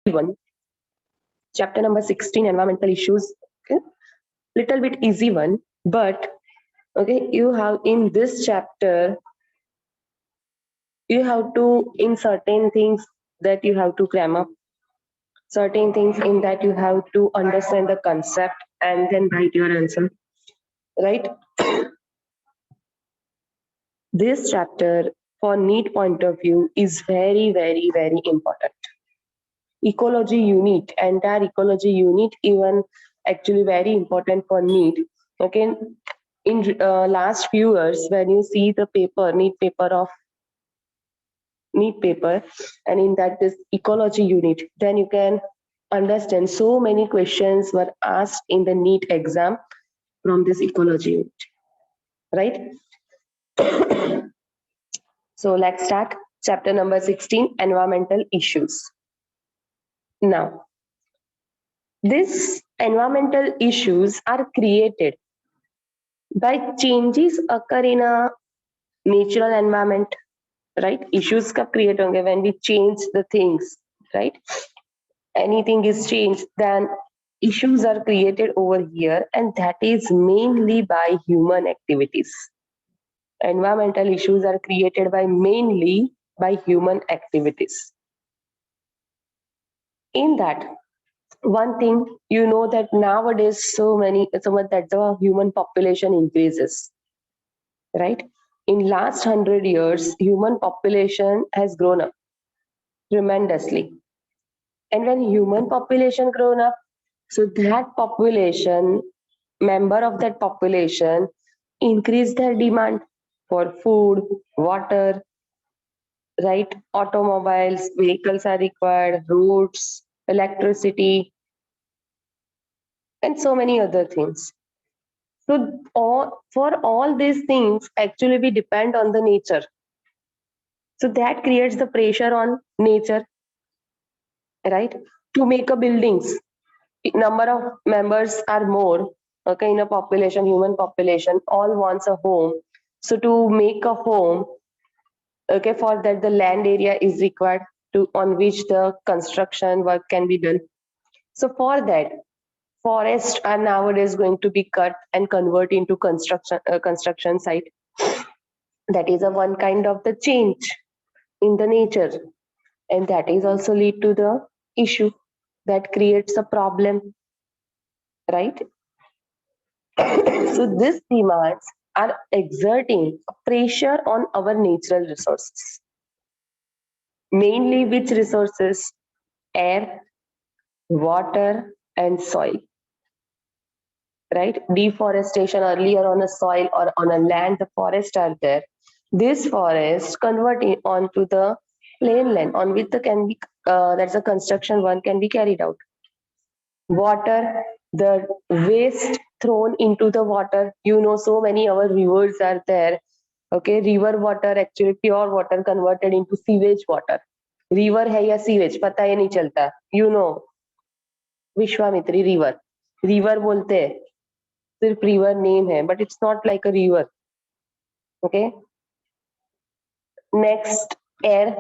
one, chapter number 16, environmental issues. Okay, little bit easy one, but okay, you have in this chapter, you have to in certain things that you have to cram up, certain things in that you have to understand the concept and then write your answer, right? This chapter, for NEET point of view, is very, very, very important. Ecology unit, entire ecology unit, even actually very important for NEET. Okay, in last few years, when you see the paper, NEET paper, and in that this ecology unit, then you can understand so many questions were asked in the NEET exam from this ecology unit, right? So let's start chapter number 16, environmental issues. Now, these environmental issues are created by changes occur in a natural environment, right? Issues कब create होंगे when we change the things, right? Anything is changed, then issues are created over here, and that is mainly by human activities. Environmental issues are created by mainly by human activities. In that, one thing you know that nowadays so much that the human population increases, right? In last 100 years, human population has grown up tremendously. And when human population grown up, so that population, member of that population, increase their demand for food, water, right? Automobiles, vehicles are required, roads, electricity, and so many other things. So for all these things, actually we depend on the nature. So that creates the pressure on nature, right? To make a buildings, number of members are more, okay, in a population, human population, all wants a home. So to make a home, okay, for that the land area is required to on which the construction work can be done. So for that, forests are nowadays going to be cut and convert into construction site. That is a one kind of the change in the nature, and that is also lead to the issue that creates a problem, right? So these demands are exerting pressure on our natural resources, mainly which resources? Air, water, and soil, right? Deforestation earlier on a soil or on a land, the forests are there. This forest convert it onto the plain land on which the can be that's a construction one can be carried out. Water, the waste thrown into the water, you know, so many our rivers are there. Okay, river water, actually pure water converted into sewage water. River है या sewage पता ही नहीं चलता, you know. Vishwamitri river, river बोलते हैं, सिर्फ river name है, but it's not like a river. Okay, next, air,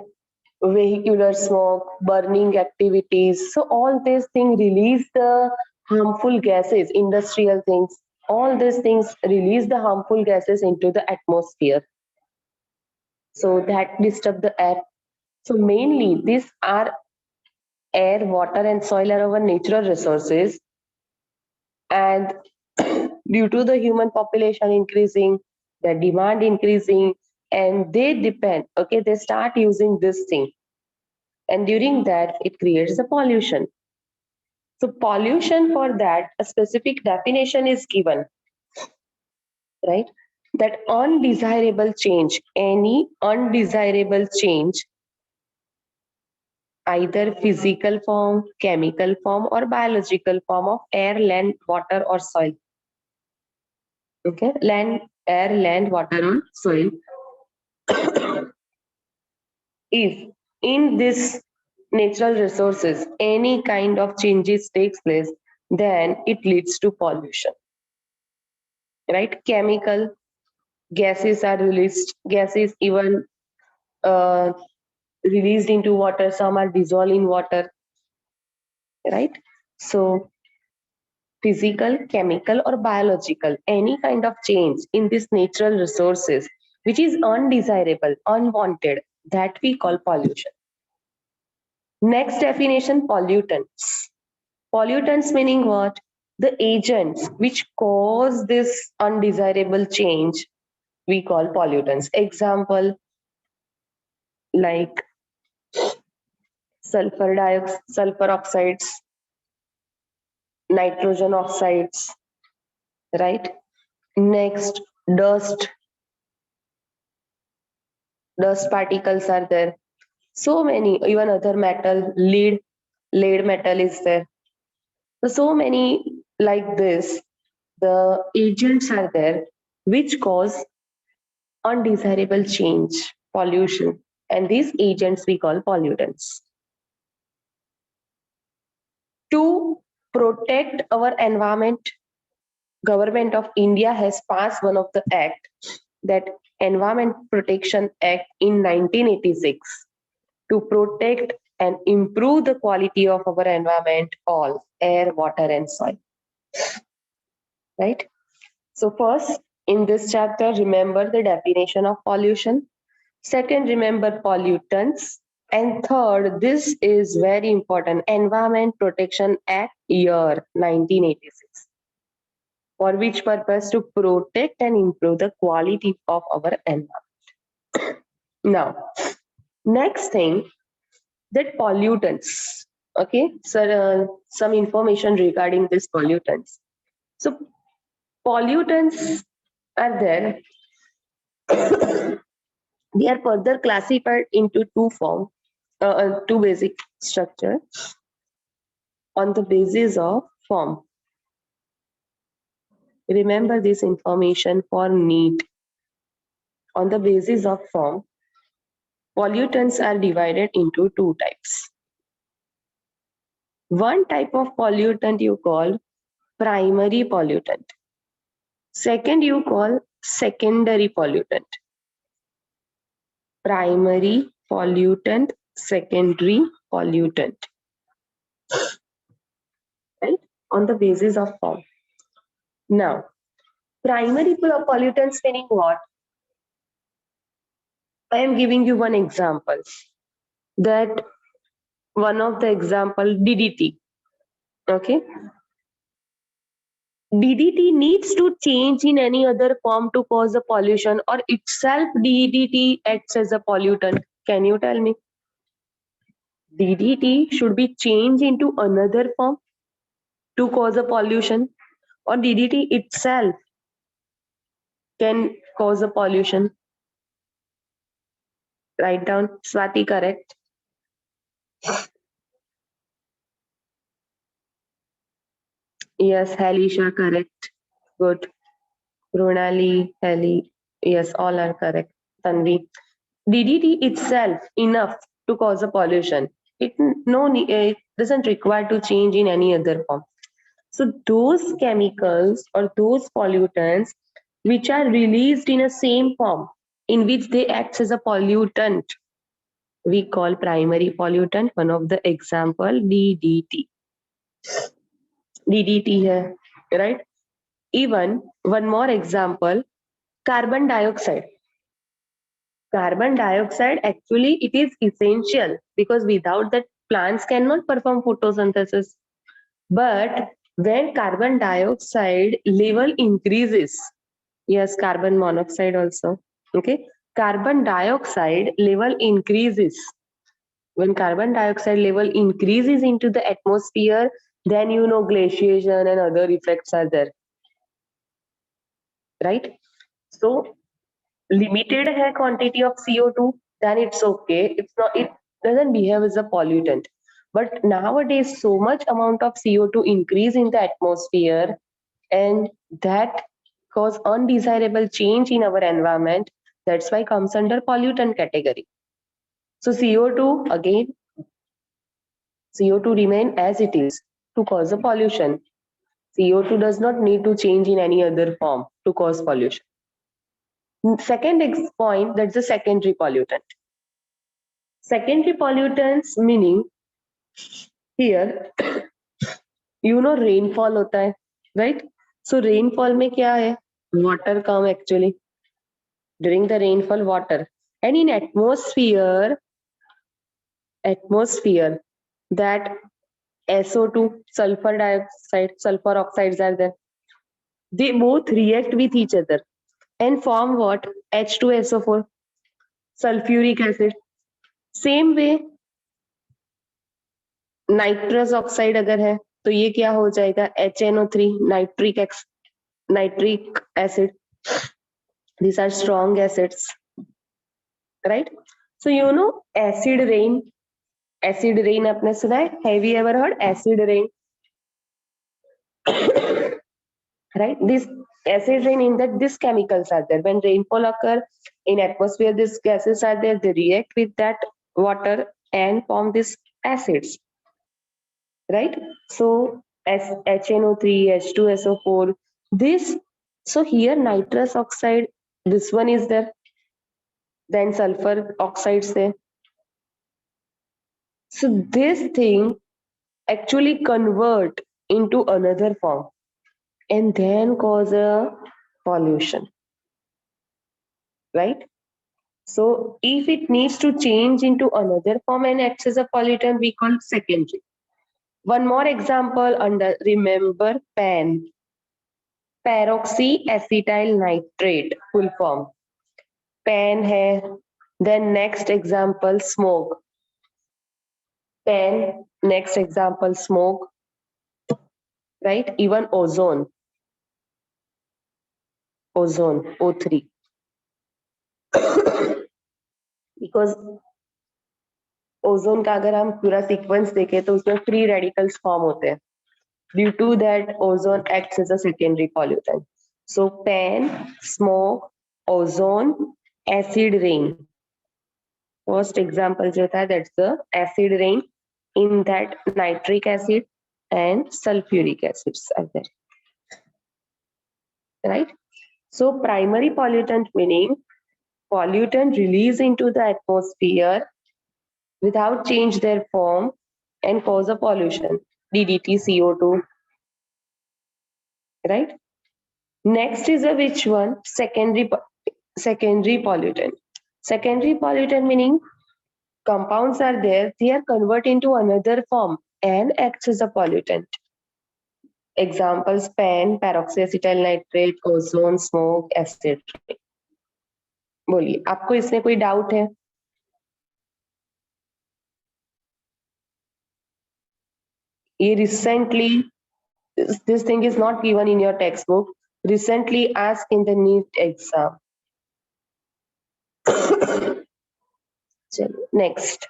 vehicular smoke, burning activities. So all these things release the harmful gases, industrial things. All these things release the harmful gases into the atmosphere. So that disturb the air. So mainly these are air, water, and soil are our natural resources. And due to the human population increasing, the demand increasing, and they depend, okay, they start using this thing. And during that, it creates a pollution. So pollution, for that, a specific definition is given, right? That undesirable change, any undesirable change, either physical form, chemical form, or biological form of air, land, water, or soil. Okay, land, air, land, water, or soil. If in this natural resources any kind of changes takes place, then it leads to pollution, right? Chemical gases are released, gases even uh, released into water, some are dissolved in water. right? So physical, chemical, or biological, any kind of change in these natural resources which is undesirable, unwanted, that we call pollution. Next definition, pollutants. Pollutants meaning what? The agents which cause this undesirable change we call pollutants. Example like sulfur oxides, nitrogen oxides, right? Next, dust particles are there. So many, even other metal, lead metal is there. So many like this, the agents are there which cause undesirable change, pollution, and these agents we call pollutants. To protect our environment, Government of India has passed one of the act, that Environment Protection Act in 1986, to protect and improve the quality of our environment, all air, water, and soil. Right? So, first, in this chapter, remember the definition of pollution. Second, remember pollutants. And third, this is very important, Environment Protection Act year 1986. For which purpose? To protect and improve the quality of our environment. Now, next thing, that pollutants. Okay, so some information regarding these pollutants. So pollutants are there. They are further classified into two basic structure on the basis of form. Remember this information for NEET. On the basis of form, pollutants are divided into two types. One type of pollutant you call primary pollutant. Second you call secondary pollutant. Primary pollutant, secondary pollutant. Right? On the basis of form. Now, primary pollutants meaning what? I am giving you one example. That one of the example, DDT. Okay. DDT needs to change in any other form to cause a pollution, or itself DDT acts as a pollutant. Can you tell me? DDT should be changed into another form to cause a pollution, or DDT itself can cause a pollution. Write down. Swati, correct. Yes, Halisha, correct. Good. Runali, Heli, yes, all are correct. Tanvi. DDT itself enough to cause a pollution. It doesn't require to change in any other form. So those chemicals or those pollutants which are released in a same form in which they act as a pollutant, we call primary pollutant. One of the example, DDT. DDT here, right? Even one more example, carbon dioxide. Carbon dioxide, actually it is essential because without that plants cannot perform photosynthesis. But when carbon dioxide level increases, yes, carbon monoxide also, okay, carbon dioxide level increases. When carbon dioxide level increases into the atmosphere, then glaciation and other effects are there, right? So limited hai quantity of CO2, then it's okay. It doesn't behave as a pollutant. But nowadays, so much amount of CO2 increase in the atmosphere, and that cause undesirable change in our environment. That's why comes under pollutant category. So CO2 again, CO2 remain as it is to cause a pollution. CO2 does not need to change in any other form to cause pollution. Second point, that's the secondary pollutant. Secondary pollutants meaning here you know rainfall होता है, right? सो rainfall में क्या है, water come actually during the rainfall water, and in atmosphere that SO2, sulfur dioxide, sulfur oxides are there. They both react with each other and form what? H2SO4, sulfuric acid. Same way nitrous oxide अगर है तो ये क्या हो जाएगा, HNO3, nitric acid. These are strong acids, right? So you know acid rain आपने सुना है? Have you ever heard acid rain? Right? This acid rain, in that these chemicals are there. When rainfall occur in atmosphere, these gases are there. They react with that water and form these acids, right? So HNO3, H2SO4, this. So here nitrous oxide, this one is there. Then sulfur oxides there. So this thing actually convert into another form and then cause a pollution, right? So if it needs to change into another form and acts as a pollutant, we call secondary. One more example under, remember PAN, peroxyacetyl nitrate, full form. PAN है. Then next example, smoke. PAN, next example, smoke. Right? Even ozone, O3. Because ozone का अगर हम पूरा sequence देखें तो उसमें free radicals फॉर्म होते हैं. Due to that ozone acts as a secondary pollutant. So PAN, smoke, ozone, acid rain. First example जो था that's the acid rain. In that nitric acid and sulphuric acids are there, right? So primary pollutant meaning pollutant released into the atmosphere without change their form and cause a pollution. DDT, CO2, right? Next is a which one? Secondary pollutant. Secondary pollutant meaning compounds are there, they are converted into another form and acts as a pollutant. Examples: PAN, peroxyacetyl nitrate, ozone, smoke, acid. बोलिए, आपको इसमें कोई doubt है? ये recently, this thing is not given in your textbook, recently asked in the NEET exam. Next,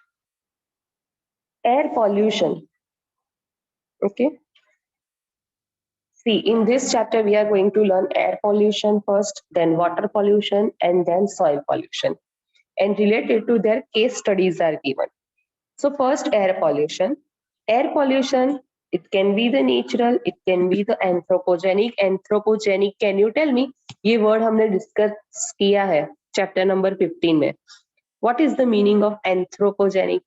air pollution. Okay, see, in this chapter we are going to learn air pollution first, then water pollution, and then soil pollution, and related to their case studies are given. So first, air pollution. Air pollution, it can be the natural, it can be the anthropogenic. Anthropogenic, can you tell me? ये word हमने discuss किया है chapter number 15 में. What is the meaning of anthropogenic?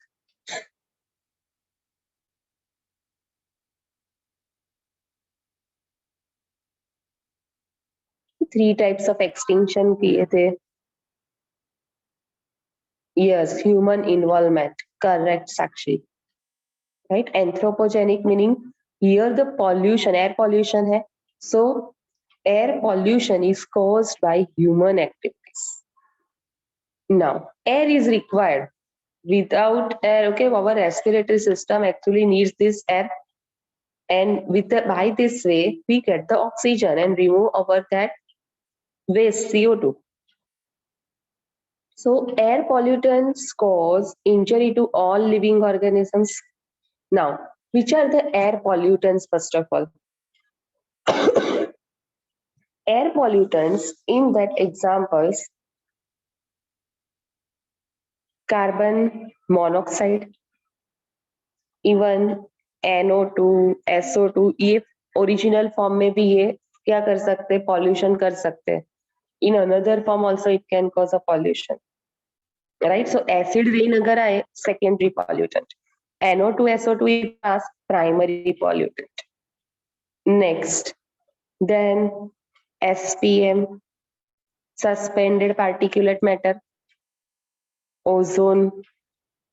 Three types of extinction किए थे. Yes, human involvement. Correct, Sakshi. Right? Anthropogenic meaning here the pollution, air pollution है. So air pollution is caused by human activities. Now, air is required. Without air, okay, our respiratory system actually needs this air, and by this way we get the oxygen and remove our that waste CO2. So air pollutants cause injury to all living organisms. Now, which are the air pollutants first of all? Air pollutants in that examples: carbon monoxide, even NO2, SO2, ये original form में भी ये क्या कर सकते हैं, pollution कर सकते हैं. In another form also it can cause a pollution, right? So acid rain अगर आए, secondary pollutant. NO2, SO2 is primary pollutant. Next, then SPM, suspended particulate matter, ozone,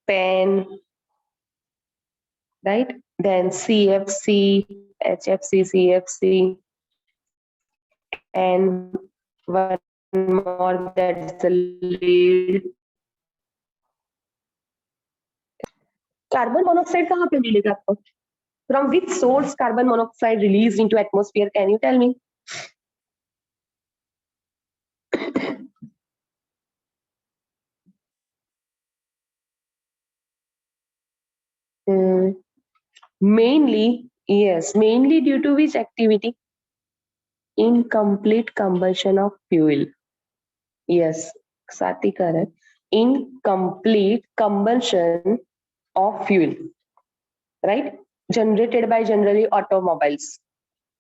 PAN, right? Then CFC, HFC, CFC, and one more, that's the lead. Carbon monoxide कहाँ पे मिलेगा आपको? From which source carbon monoxide released into atmosphere? Can you tell me? Mainly, yes, mainly due to which activity? Incomplete combustion of fuel. Yes, Sati correct. Incomplete combustion of fuel, right? Generated by generally automobiles.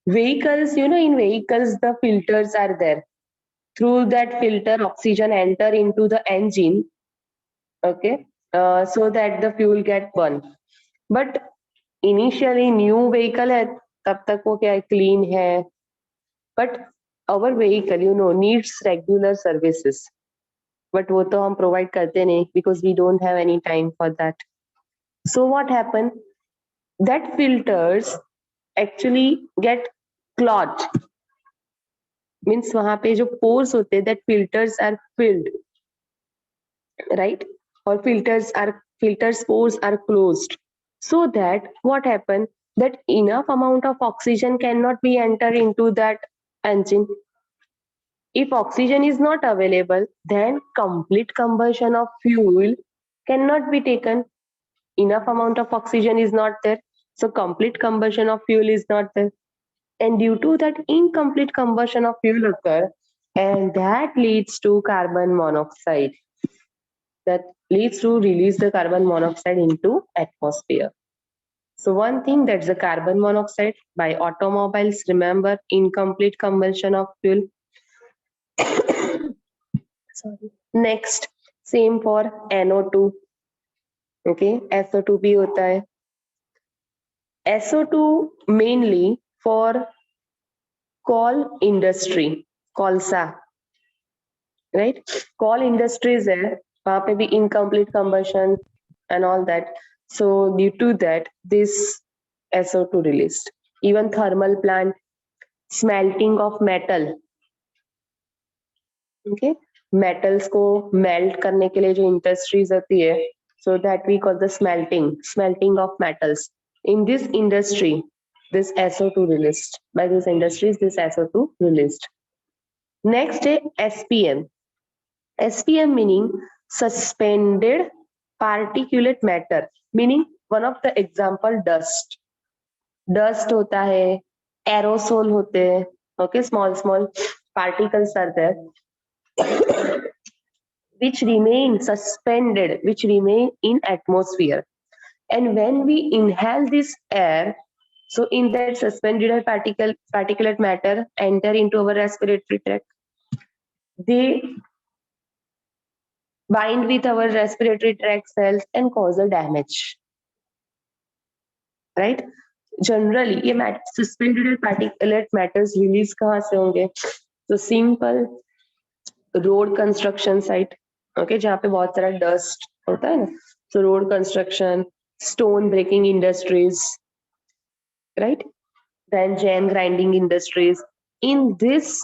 Vehicles, in vehicles, the filters are there. Through that filter, oxygen enter into the engine, okay, so that the fuel get burned. But initially new vehicle है, तब तक वो क्या है, clean है. But our vehicle, needs regular services. But वो तो हम provide करते नहीं, because we don't have any time for that. So what happened? That filters actually get clogged. Means वहां पे जो pores होते हैं, that filters are filled, right? Or filters pores are closed. So that what happened? That enough amount of oxygen cannot be entered into that engine. If oxygen is not available, then complete combustion of fuel cannot be taken. Enough amount of oxygen is not there, so complete combustion of fuel is not there. And due to that, incomplete combustion of fuel occur, and that leads to carbon monoxide. That leads to release the carbon monoxide into atmosphere. So one thing, that's the carbon monoxide by automobiles. Remember, incomplete combustion of fuel. Sorry. Next, same for NO2. Okay, SO2 भी होता है. SO2 mainly for coal industry, colsa, right? Coal industries है, वहाँ पे भी incomplete combustion and all that. So due to that, this SO2 released. Even thermal plant, smelting of metal. Okay, metals को melt करने के लिए जो industries होती है, so that we call the smelting of metals. In this industry, this SO2 released. By these industries, this SO2 released. Next is SPM. SPM meaning suspended particulate matter. Meaning one of the example dust. Dust होता है, aerosol होते हैं, okay, small particles are there, which remain suspended, which remain in atmosphere. And when we inhale this air, so in that suspended particulate matter enter into our respiratory tract. They bind with our respiratory tract cells and cause a damage. Right? Generally, ये suspended particulate matters release कहाँ से होंगे? So simple road construction site, okay, जहाँ पे बहुत सारा dust होता है ना. So road construction, stone breaking industries, right? Then gem grinding industries. In these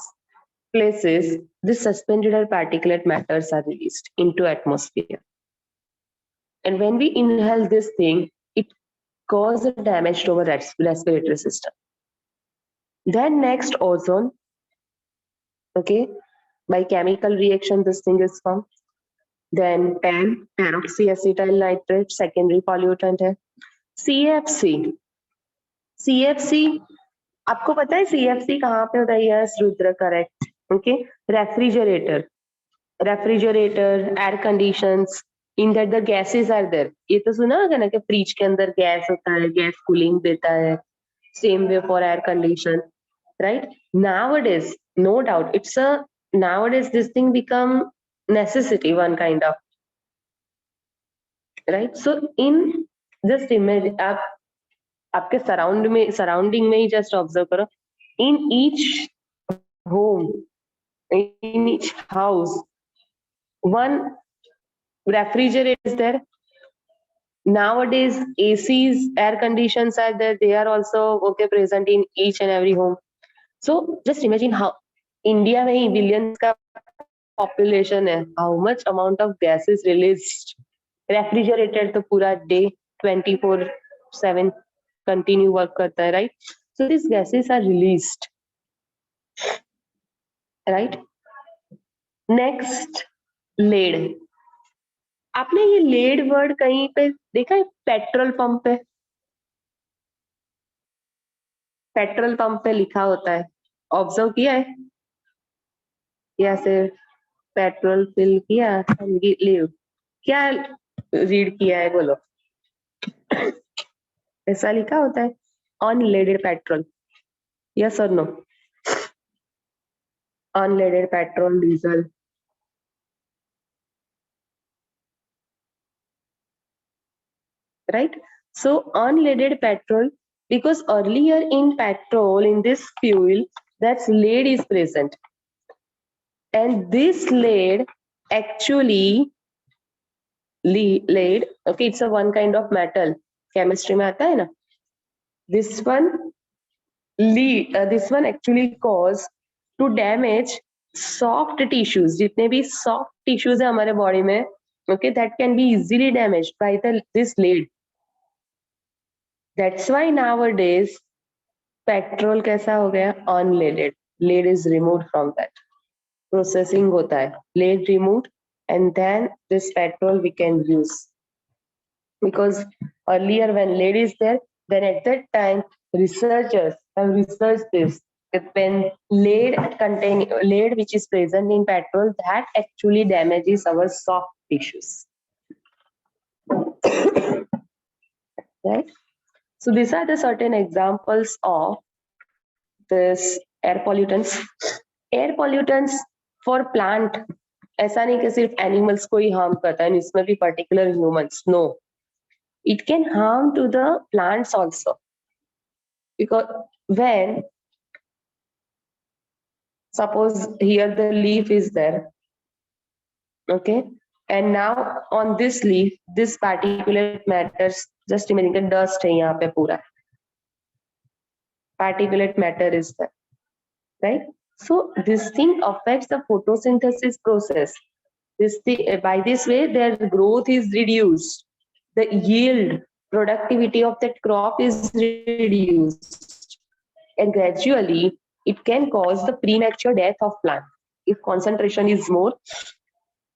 places, the suspended or particulate matters are released into atmosphere. And when we inhale this thing, it causes damage to our respiratory system. Then next, ozone. Okay, by chemical reaction, this thing is formed. Then PAN, peroxyacetyl nitrate, secondary pollutant है. CFC. CFC, आपको पता है CFC कहाँ पे होता है? Yes Rudra, correct. Okay, refrigerator, air conditions, in that the gases are there. ये तो सुना होगा ना कि फ्रिज के अंदर गैस होता है, गैस कूलिंग देता है. Same way for air condition, right? Nowadays, no doubt, nowadays this thing become necessity, one kind of, right? So in just imagine, आपके सराउंडिंग में ही जस्ट ऑब्जर्व करो, in each home, in each house, one refrigerator is there. Nowadays ACs, air conditions are there, they are also okay present in each and every home. So just imagine how India में ही billions का population है, how much amount of gas is released. Refrigerator तो पूरा day 24/7 continue work करता है, right? So these gases are released, right? Next, lead. आपने ये lead word कहीं पे देखा है? पेट्रोल पंप पे, पेट्रोल पंप पे लिखा होता है, ऑब्जर्व किया है? या सिर्फ पेट्रोल फिल किया, लीव, क्या रीड किया है बोलो? ऐसा लिखा होता है, अनलेडेड पेट्रोल, यस और no? Unleaded petrol, diesel, right? So unleaded petrol, because earlier in petrol, in this fuel, that's lead is present, and this lead actually lead, okay, it's a one kind of metal, chemistry में आता है ना, this one lead, this one actually cause to damage soft tissues, जितने भी soft tissues है हमारे body में, okay, that can be easily damaged by this lead. That's why nowadays petrol कैसा हो गया? Unleaded, lead is removed from that, processing होता है, lead removed, and then this petrol we can use, because earlier when lead is there, then at that time researchers have researched this, that when lead which is present in petrol, that actually damages our soft tissues. Right? So these are the certain examples of this air pollutants. Air pollutants for plant, ऐसा नहीं कि सिर्फ animals को ही harm करता है, इसमें भी particular humans, no, it can harm to the plants also, because when suppose here the leaf is there, okay, and now on this leaf this particulate matters, just imagine dust है यहाँ पे पूरा, particulate matter is there, right? So this thing affects the photosynthesis process. By this way their growth is reduced, the yield, productivity of that crop is reduced, and gradually it can cause the premature death of plant. If concentration is more,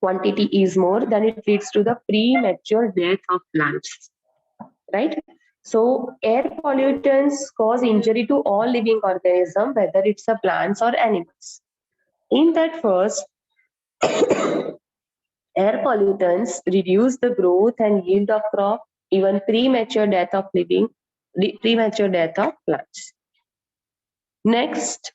quantity is more, then it leads to the premature death of plants, right? So air pollutants cause injury to all living organisms, whether it's a plants or animals. In that first, air pollutants reduce the growth and yield of crop, even premature death of plants. Next,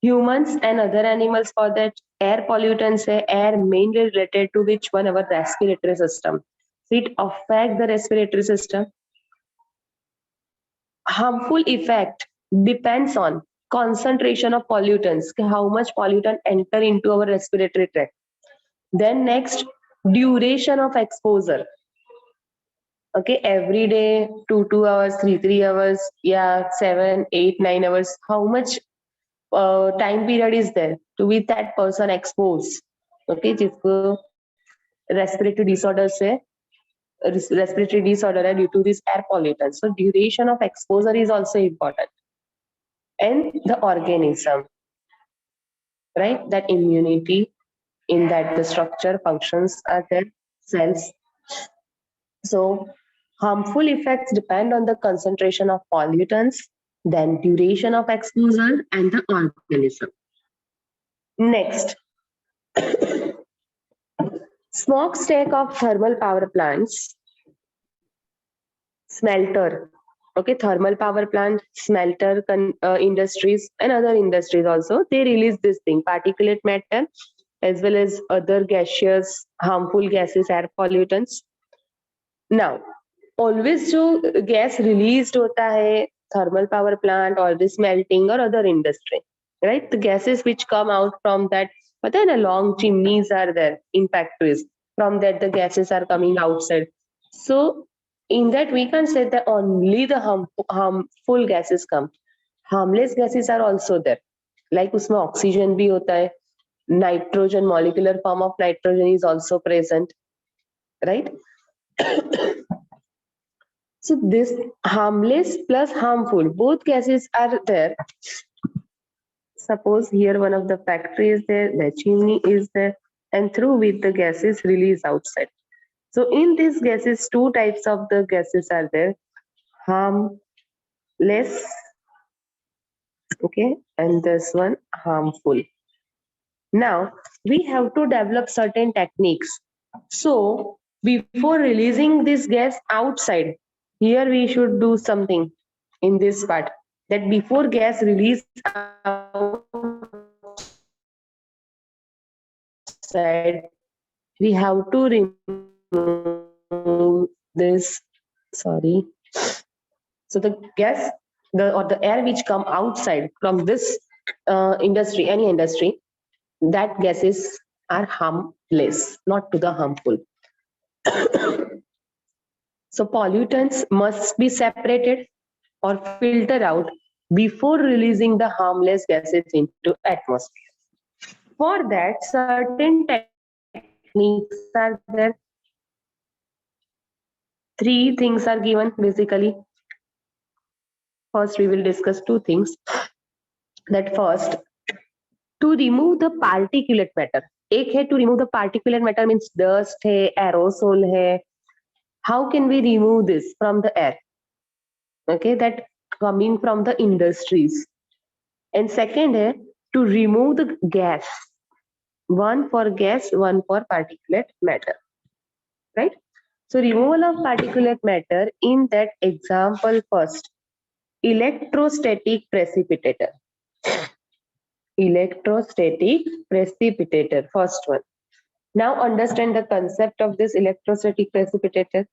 humans and other animals, for that air pollutants है, air mainly related to which one? Our respiratory system. So it affects the respiratory system. Harmful effect depends on concentration of pollutants, how much pollutant enter into our respiratory tract. Then next, duration of exposure. Okay, every day 2 hours, 3 hours, yeah, 7, 8, 9 hours, how much time period is there to be that person exposed? Okay, जिसको respiratory disorder से respiratory disorder due to this air pollutants, so duration of exposure is also important. And the organism, right, that immunity, in that the structure functions are there, cells. So harmful effects depend on the concentration of pollutants, then duration of exposure, and the organism. Next, smokestack of thermal power plants, smelter, okay, thermal power plant, smelter industries, and other industries also, they release this thing, particulate matter, as well as other gaseous harmful gases, air pollutants. Now, always जो gas release होता है thermal power plant और this melting और other industry, right, the gases which come out from that, पता है ना, long chimneys are there in factories, from that the gases are coming outside. So in that we can say that only the harmful gases come. Harmless gases are also there, like उसमें oxygen भी होता है, nitrogen, molecular form of nitrogen is also present, right? So this harmless plus harmful, both gases are there. Suppose here one of the factory is there, the chimney is there, and through which the gases release outside. So in these gases, two types of the gases are there, harmless, okay, and this one harmful. Now we have to develop certain techniques. So before releasing this gas outside, here we should do something in this part, that before gas release outside, we have to remove this, sorry. So the gas, the air which come outside from this industry, any industry, that gases are harmless, not to the harmful. So pollutants must be separated or filtered out before releasing the harmless gases into atmosphere. For that, certain techniques are there. Three things are given basically. First, we will discuss two things. That first, to remove the particulate matter. एक है to remove the particulate matter, means dust है, aerosol है. How can we remove this from the air? Okay, that coming from the industries. And second है to remove the gas. One for gas, one for particulate matter. Right? So removal of particulate matter, in that example first, electrostatic precipitator. Electrostatic precipitator, first one. Now understand the concept of this electrostatic precipitator.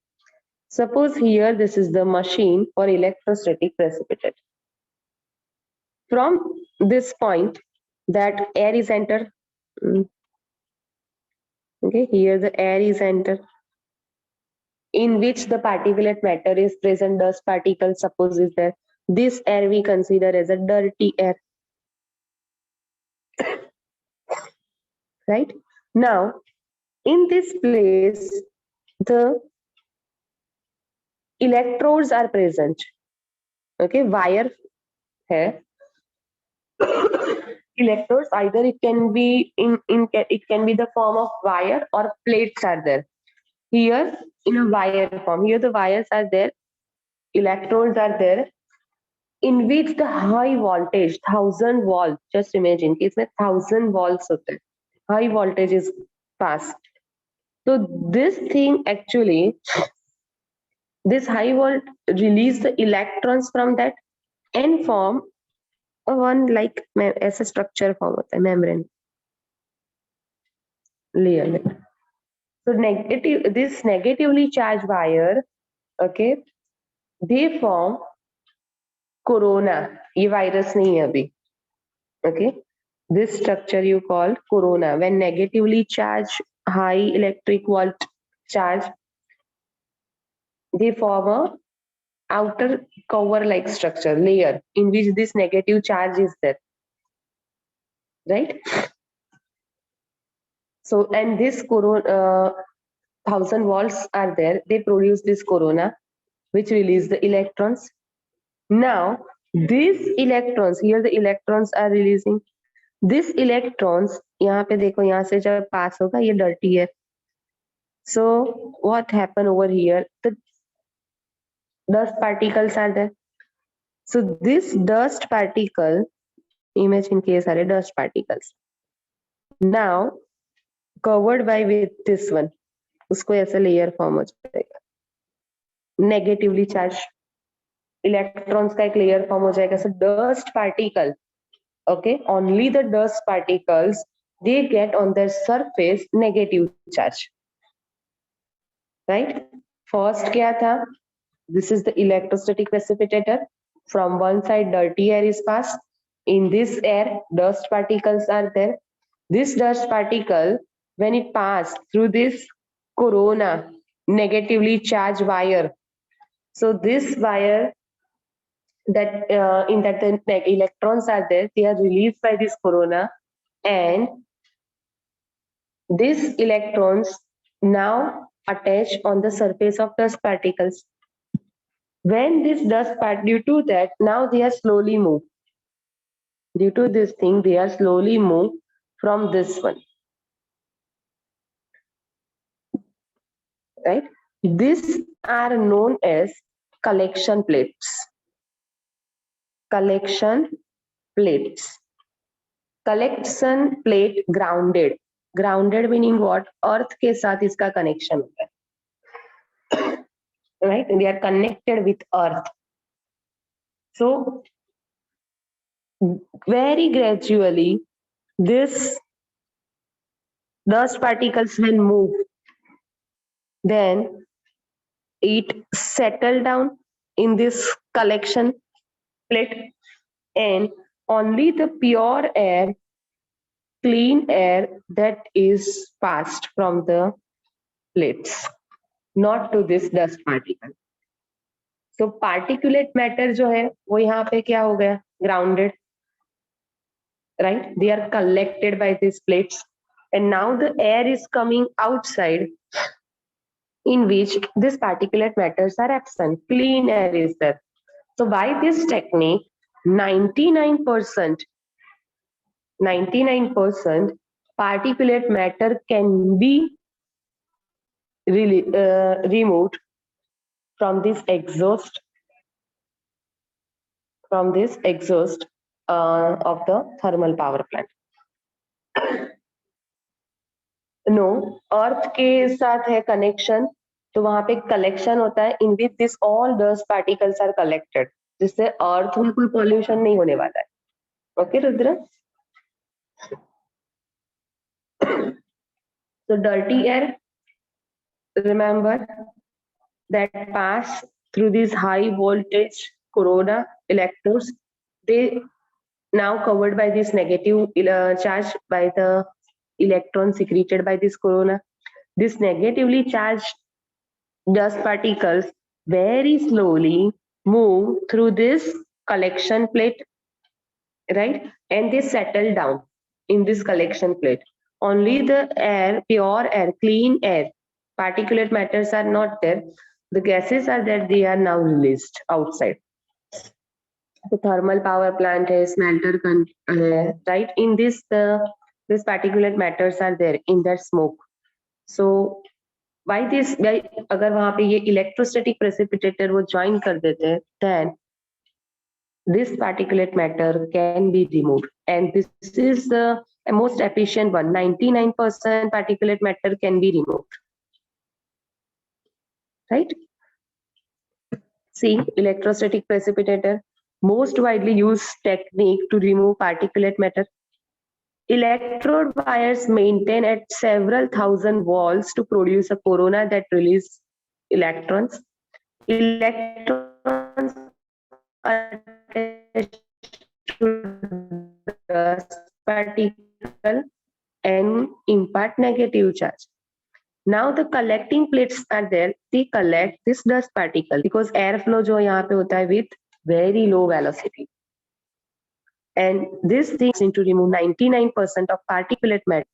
Suppose here this is the machine for electrostatic precipitator. From this point, that air is entered. Okay, here the air is entered, in which the particulate matter is present, dust particles suppose is there. This air we consider as a dirty air. Right? Now, in this place, the electrodes are present. Okay, wire hai. Electrodes, either it can be it can be the form of wire or plates are there. Here in a wire form, here the wires are there, electrodes are there, in which the high voltage 1000 volts, just imagine कि इसमें 1000 volts होते हैं, high voltage is passed. So this thing actually, this high volt release the electrons from that and form one like ऐसा structure form होता है, membrane layer. So negative, this negatively charged wire, okay, they form corona. ये virus नहीं है अभी. Okay, this structure you call corona. When negatively charged high electric volt charge, they form a outer cover like structure layer in which this negative charge is there, right? So and this corona 1000 volts are there, they produce this corona which release the electrons. Now these electrons, here the electrons are releasing. This electrons, यहाँ पे देखो, यहाँ से जब पास होगा ये dirty है. So what happen over here? The dust particles are there. So this dust particle, imagine case are dust particles. Now covered by with this one, उसको ऐसा layer form हो जाएगा. Negatively charged electrons का एक layer form हो जाएगा. So dust particle, okay, only the dust particles, they get on their surface negative charge. Right? First क्या था? This is the electrostatic precipitator. From one side, dirty air is passed. In this air, dust particles are there. This dust particle, when it passed through this corona, negatively charged wire. So this wire that in that the electrons are there, they are released by this corona, and these electrons now attach on the surface of dust particles. When this dust part, due to that, now they are slowly moved. Due to this thing, they are slowly moved from this one, right? These are known as collection plates. Collection plates. Collection plate grounded. Grounded meaning what? Earth के साथ इसका connection होता है, right? They are connected with Earth. So very gradually, this dust particles will move. Then it settle down in this collection plate, and only the pure air, clean air that is passed from the plates, not to this dust particle. So particulate matter जो है वो यहाँ पे क्या हो गया? Grounded, right? They are collected by these plates, and now the air is coming outside, in which these particulate matters are absent. Clean air is there. So by this technique, 99% particulate matter can be really, removed from this exhaust of the thermal power plant. No, earth के साथ है connection, तो वहां पे collection होता है, in which this all dust particles are collected, जिससे earth में कोई पॉल्यूशन नहीं होने वाला है. Okay Rudra. So dirty air, remember, that pass through these high voltage corona electrodes, they now covered by this negative charge by the electron secreted by this corona. This negatively charged dust particles very slowly move through this collection plate, right? And they settle down in this collection plate. Only the air, pure air, clean air, particulate matters are not there. The gases are there, they are now released outside. The thermal power plant है, smelter right? In this, this particulate matters are there in that smoke. So why this? अगर वहां पे ये electrostatic precipitator वो join कर देते हैं, then this particulate matter can be removed, and this is the most efficient one. 99% particulate matter can be removed, right? See, electrostatic precipitator, most widely used technique to remove particulate matter. Electrode wires maintain at several thousand volts to produce a corona that release electrons. Electrons attached to dust particle and impart negative charge. Now the collecting plates are there, they collect this dust particle because airflow जो यहाँ पे होता है with very low velocity. And this thing is to remove 99% of particulate matter.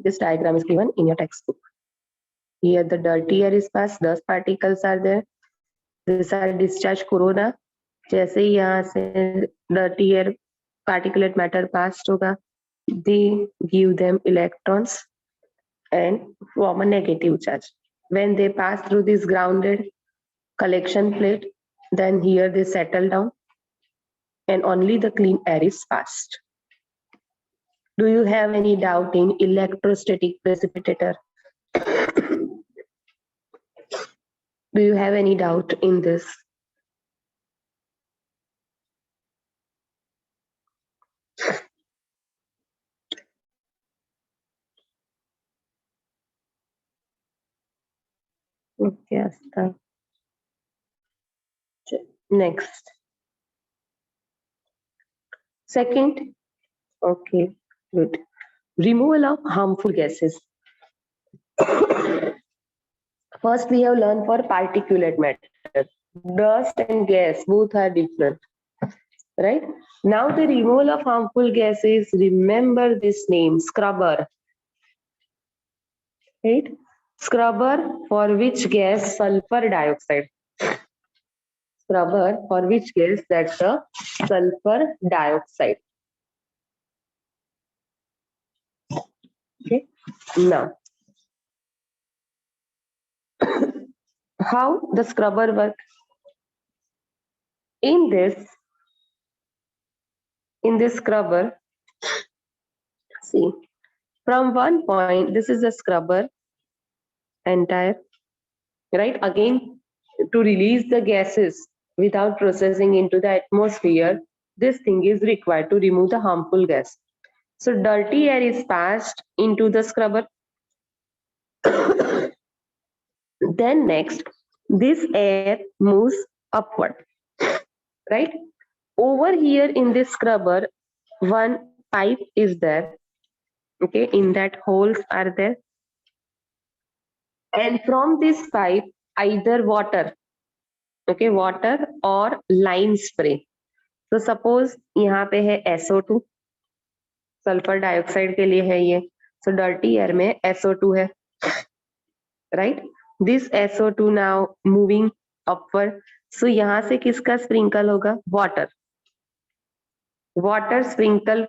This diagram is given in your textbook. Here the dirty air is passed, dust particles are there. These are discharge corona. जैसे ही यहाँ से dirty air particulate matter passed होगा, they give them electrons and form a negative charge. When they pass through this grounded collection plate, then here they settle down and only the clean air is passed. Do you have any doubt in electrostatic precipitator? Do you have any doubt in this? Okay, Asta. Next. Second, okay, good. Removal of harmful gases. First, we have learned for particulate matter. Dust and gas both are different, right? Now, the removal of harmful gases, remember this name, scrubber, right? Scrubber for which gas? Sulfur dioxide. Scrubber for which gas? That's the sulfur dioxide. Okay. Now, how the scrubber work? In this scrubber, see, from one point, this is a scrubber entire, right? Again, to release the gases without processing into the atmosphere, this thing is required to remove the harmful gas. So dirty air is passed into the scrubber. Then next, this air moves upward, right? Over here in this scrubber, one pipe is there. Okay, in that holes are there. And from this pipe, either water, okay, water or lime spray. तो suppose यहाँ पे है SO2, sulphur dioxide के लिए है ये. So dirty air में SO2 है, right? This SO2 now moving upward. So यहाँ से किसका स्प्रिंकल होगा? Water. Water sprinkle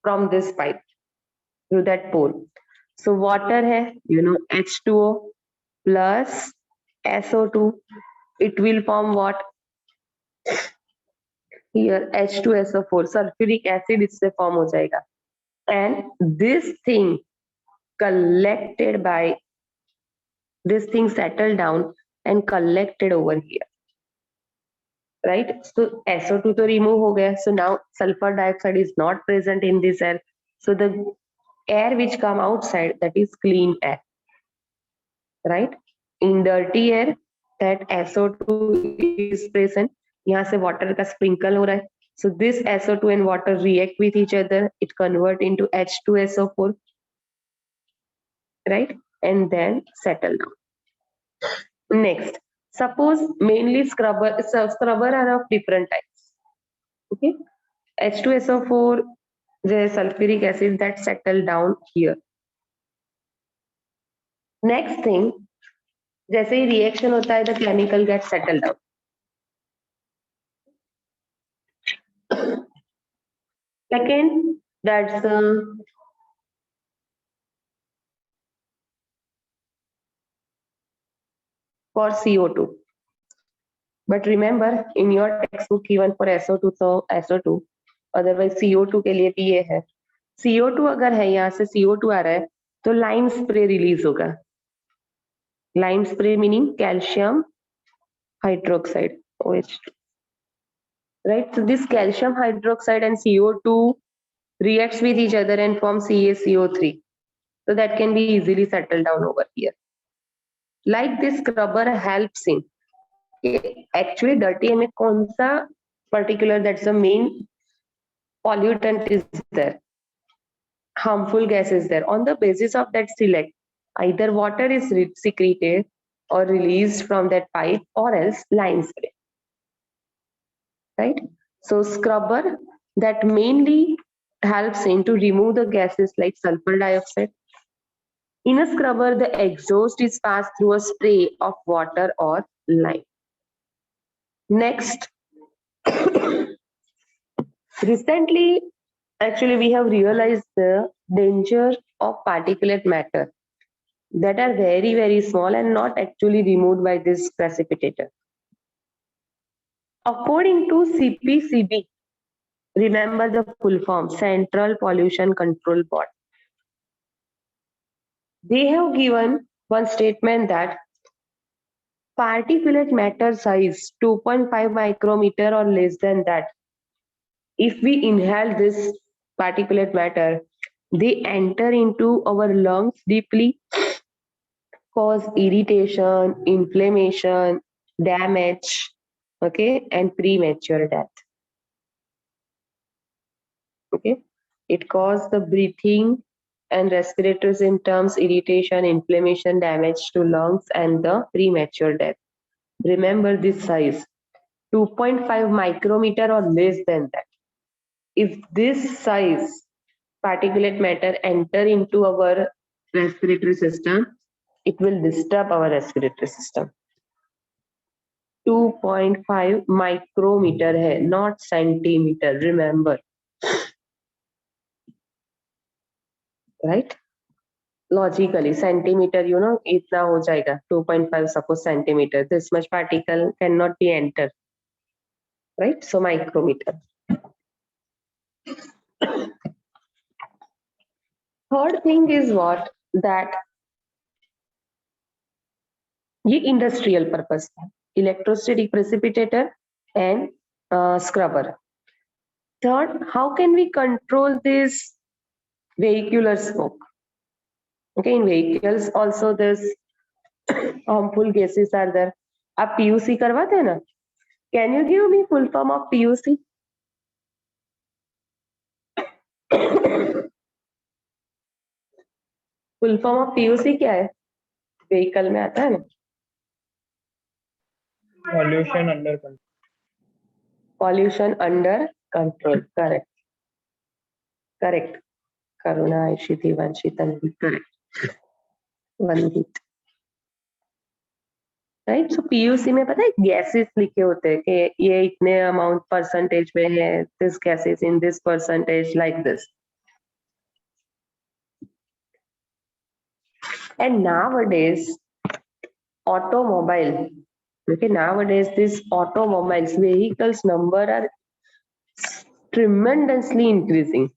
from this pipe through that pole. So water है, you know, H2O plus SO2. It will form what? Here H2SO4, sulfuric acid इससे form हो जाएगा. And this thing collected by this thing settled down and collected over here, right? So SO2 तो remove हो गया. So now sulfur dioxide is not present in this air. So the air which come outside, that is clean air, right? In dirty air, that SO2 is present. यहाँ से water का sprinkle हो रहा है. So this SO2 and water react with each other. It convert into H2SO4, right? And then settle down. Next, suppose mainly scrubber are of different types. Okay, H2SO4, the sulfuric acid that settle down here. Next thing, जैसे ही reaction होता है, the chemical gets settled down. Second, that's for CO2. But remember, in your textbook given for SO2, so SO2, otherwise CO2 के लिए भी ये है. CO2 अगर है, यहाँ से CO2 आ रहा है, तो लाइम स्प्रे रिलीज होगा. Lime spray meaning calcium hydroxide, OH2, right? So this calcium hydroxide and CO2 reacts with each other and form CaCO3. So that can be easily settled down over here. Like this scrubber helps in. Actually, dirty air में कौन सा particular, that's the main pollutant is there, harmful gas is there. On the basis of that, select either water is secreted or released from that pipe, or else lime spray, right? So scrubber that mainly helps in to remove the gases like sulfur dioxide. In a scrubber, the exhaust is passed through a spray of water or lime. Next, recently, actually, we have realized the danger of particulate matter that are very, very small and not actually removed by this precipitator. According to CPCB, remember the full form, Central Pollution Control Board. They have given one statement that particulate matter size 2.5 micrometer or less than that. If we inhale this particulate matter, they enter into our lungs deeply, cause irritation, inflammation, damage, okay, and premature death. Okay, it causes the breathing and respiratory symptoms, irritation, inflammation, damage to lungs, and the premature death. Remember this size, 2.5 micrometer or less than that. If this size particulate matter enter into our respiratory system, it will disturb our respiratory system. 2.5 micrometer है, not centimeter. Remember, right? Logically, centimeter, you know, इतना हो जाएगा. 2.5 suppose centimeter. This much particle cannot be entered, right? So micrometer. Third thing is what, that ये industrial purpose है. Electrostatic precipitator and scrubber. Third, how can we control this vehicular smoke? Okay, in vehicles also this harmful gases are there. आप PUC करवाते हैं ना? Can you give me full form of PUC? Full form of PUC क्या है? Vehicle में आता है ना? Pollution under control. Pollution under control. Correct. Correct. करुणा, इशिति, वंशित, अन्वित. Correct. वंदित. राइट. सो PUC में पता है गैसेस लिखे होते हैं कि ये इतने अमाउंट परसेंटेज में है, this gases in this percentage, like this. And nowadays, automobile. Okay, nowadays these automobiles, vehicles number are tremendously increasing,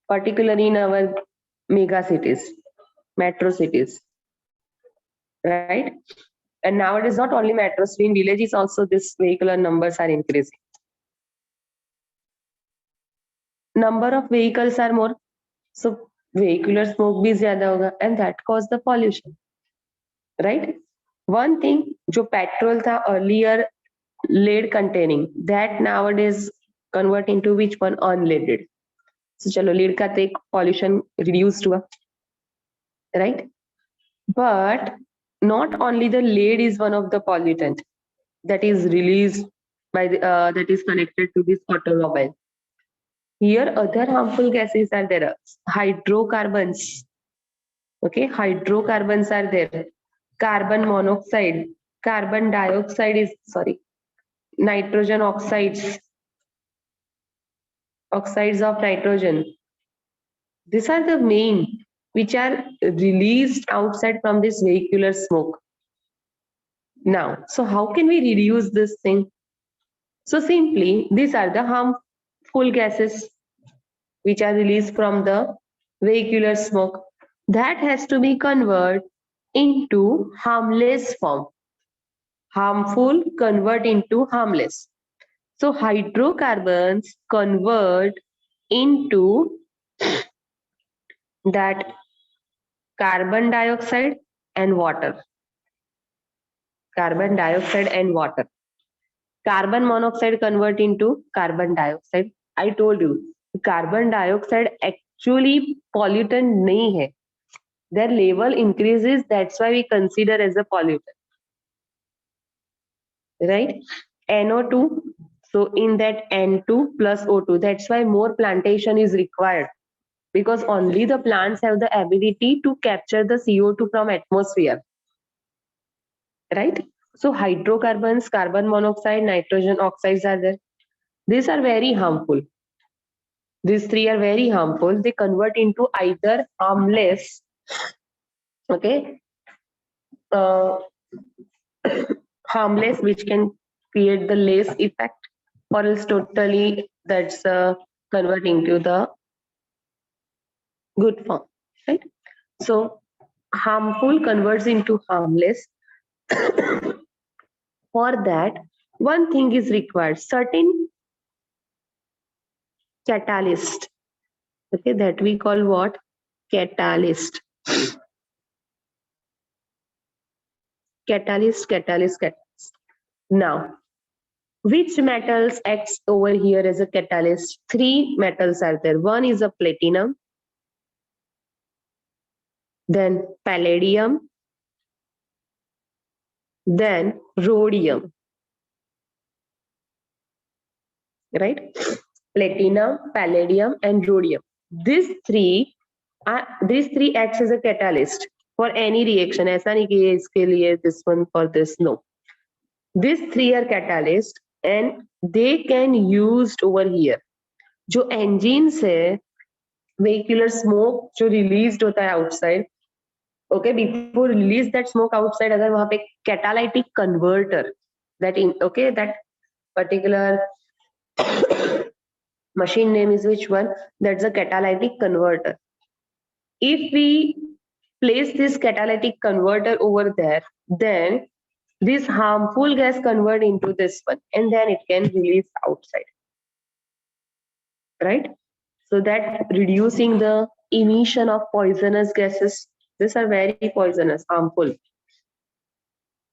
particularly in our mega cities, metro cities, right? And nowadays, not only metro cities, in villages also these vehicular numbers are increasing. Number of vehicles are more, so vehicular smoke bhi zyada hoga, and that cause the pollution, right? One thing, जो petrol था earlier lead containing, that nowadays convert into which one? Unleaded. So चलो lead का तो एक pollution reduced हुआ, right? But not only the lead is one of the pollutant that is released by the, that is connected to this automobile. Here other harmful gases are there. Hydrocarbons. Okay, hydrocarbons are there. Carbon monoxide, carbon dioxide is, sorry, nitrogen oxides, oxides of nitrogen. These are the main which are released outside from this vehicular smoke. Now, so how can we reduce this thing? So simply, these are the harmful gases which are released from the vehicular smoke. That has to be converted into harmless form. Harmful convert into harmless. So hydrocarbons convert into that carbon dioxide and water. Carbon dioxide and water. Carbon monoxide convert into carbon dioxide. I told you, carbon dioxide actually pollutant nahi hai. Their level increases, that's why we consider as a pollutant. Right? NO2. So in that N2 plus O2, that's why more plantation is required, because only the plants have the ability to capture the CO2 from atmosphere. Right? So hydrocarbons, carbon monoxide, nitrogen oxides are there. These are very harmful. These three are very harmful. They convert into either harmless, okay, harmless, which can create the less effect, or else totally that's converting to the good form, right? So harmful converts into harmless. For that, one thing is required, certain catalyst, okay, that we call what? Catalyst. Catalyst. Now, Which metals acts over here as a catalyst? Three metals are there. One is a platinum, then palladium, then rhodium, right? Platinum, palladium, and rhodium. These three acts as a catalyst for any reaction. ऐसा नहीं कि ये इसके लिए this one for this, no. These three are catalyst and they can used over here. जो engines है, vehicular smoke जो released होता है outside, okay, before release that smoke outside, अगर वहां पे catalytic converter that particular machine name is which one? That's a catalytic converter. If we place this catalytic converter over there, then this harmful gas convert into this one and then it can release outside, right? So that reducing the emission of poisonous gases. These are very poisonous, harmful.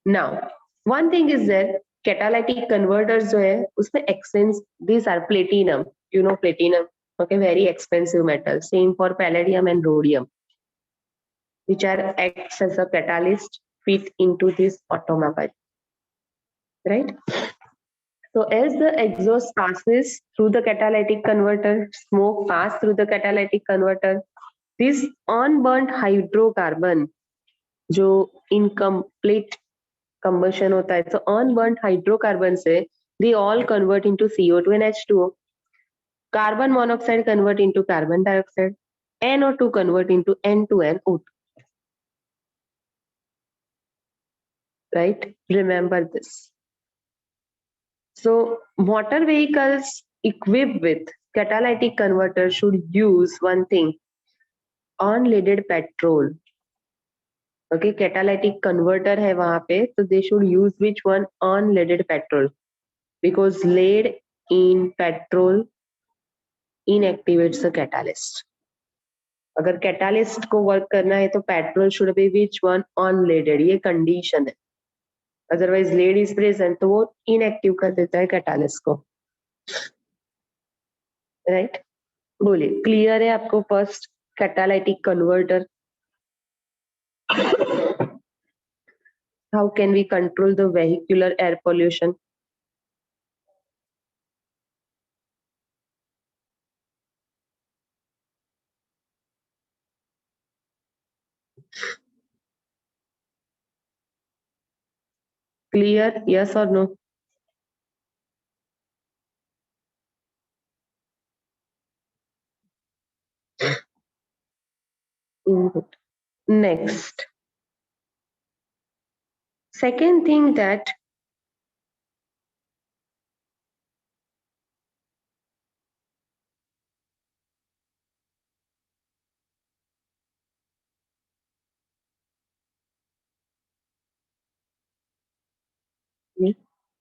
Now, one thing is that catalytic converters जो है उसमें expense, these are platinum, you know platinum, okay, very expensive metal. Same for palladium and rhodium, which are acts as a catalyst fit into this automobile, right? So as the exhaust passes through the catalytic converter, smoke pass through the catalytic converter, this unburnt hydrocarbon जो incomplete combustion होता है, so unburnt hydrocarbon से they all convert into CO2 and H2O. Carbon monoxide convert into carbon dioxide. NO2 convert into N2 and O2. Right? Remember this. So motor vehicles equipped with catalytic converter should use one thing, unleaded petrol. Okay, catalytic converter है वहां पे, so they should use which one? Unleaded petrol, because lead in petrol inactivates the catalyst. अगर catalyst को work करना है तो petrol should be which one? Unleaded. ये condition है. Otherwise lead is present तो वो inactive कर देता है catalyst को. Right? बोलिए, clear है आपको first catalytic converter? How can we control the vehicular air pollution? Clear? Yes or no? Good. Next. Second thing that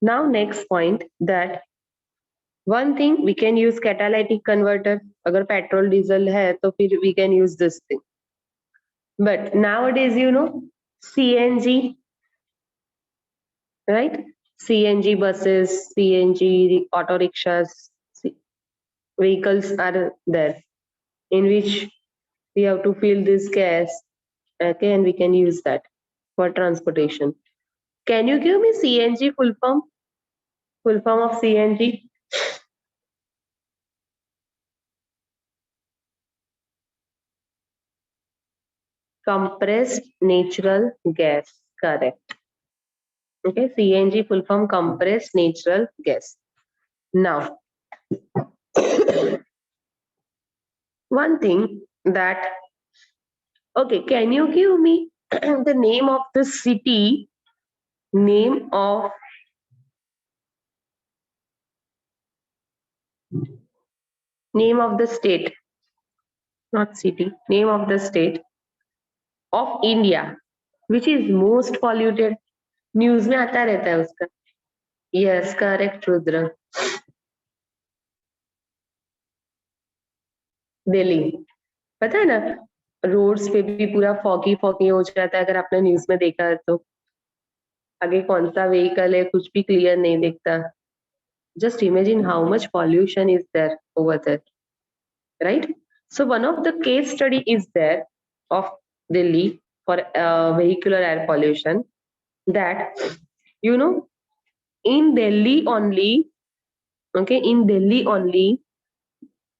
now next point that one thing we can use catalytic converter. अगर petrol diesel है तो फिर we can use this thing. But nowadays you know CNG, right? CNG buses, CNG auto rickshaws, vehicles are there in which we have to fill this gas, okay, and we can use that for transportation. Can you give me CNG full form? Full form of CNG? Compressed natural gas, correct. Okay, CNG full form compressed natural gas. Now, one thing that, okay, can you give me the name of the city, name of the state, not city, name of the state of India, which is most polluted? News में आता रहता है उसका. Yes, correct, Rudra. Delhi. पता है ना, roads पे भी पूरा फॉगी फॉगी हो जाता है. अगर आपने न्यूज में देखा है तो आगे कौन सा व्हीकल है कुछ भी क्लियर नहीं दिखता. Just imagine how much pollution is there over there, right? So one of the case study is there of Delhi for vehicular air pollution, that you know in Delhi only, okay, in Delhi only,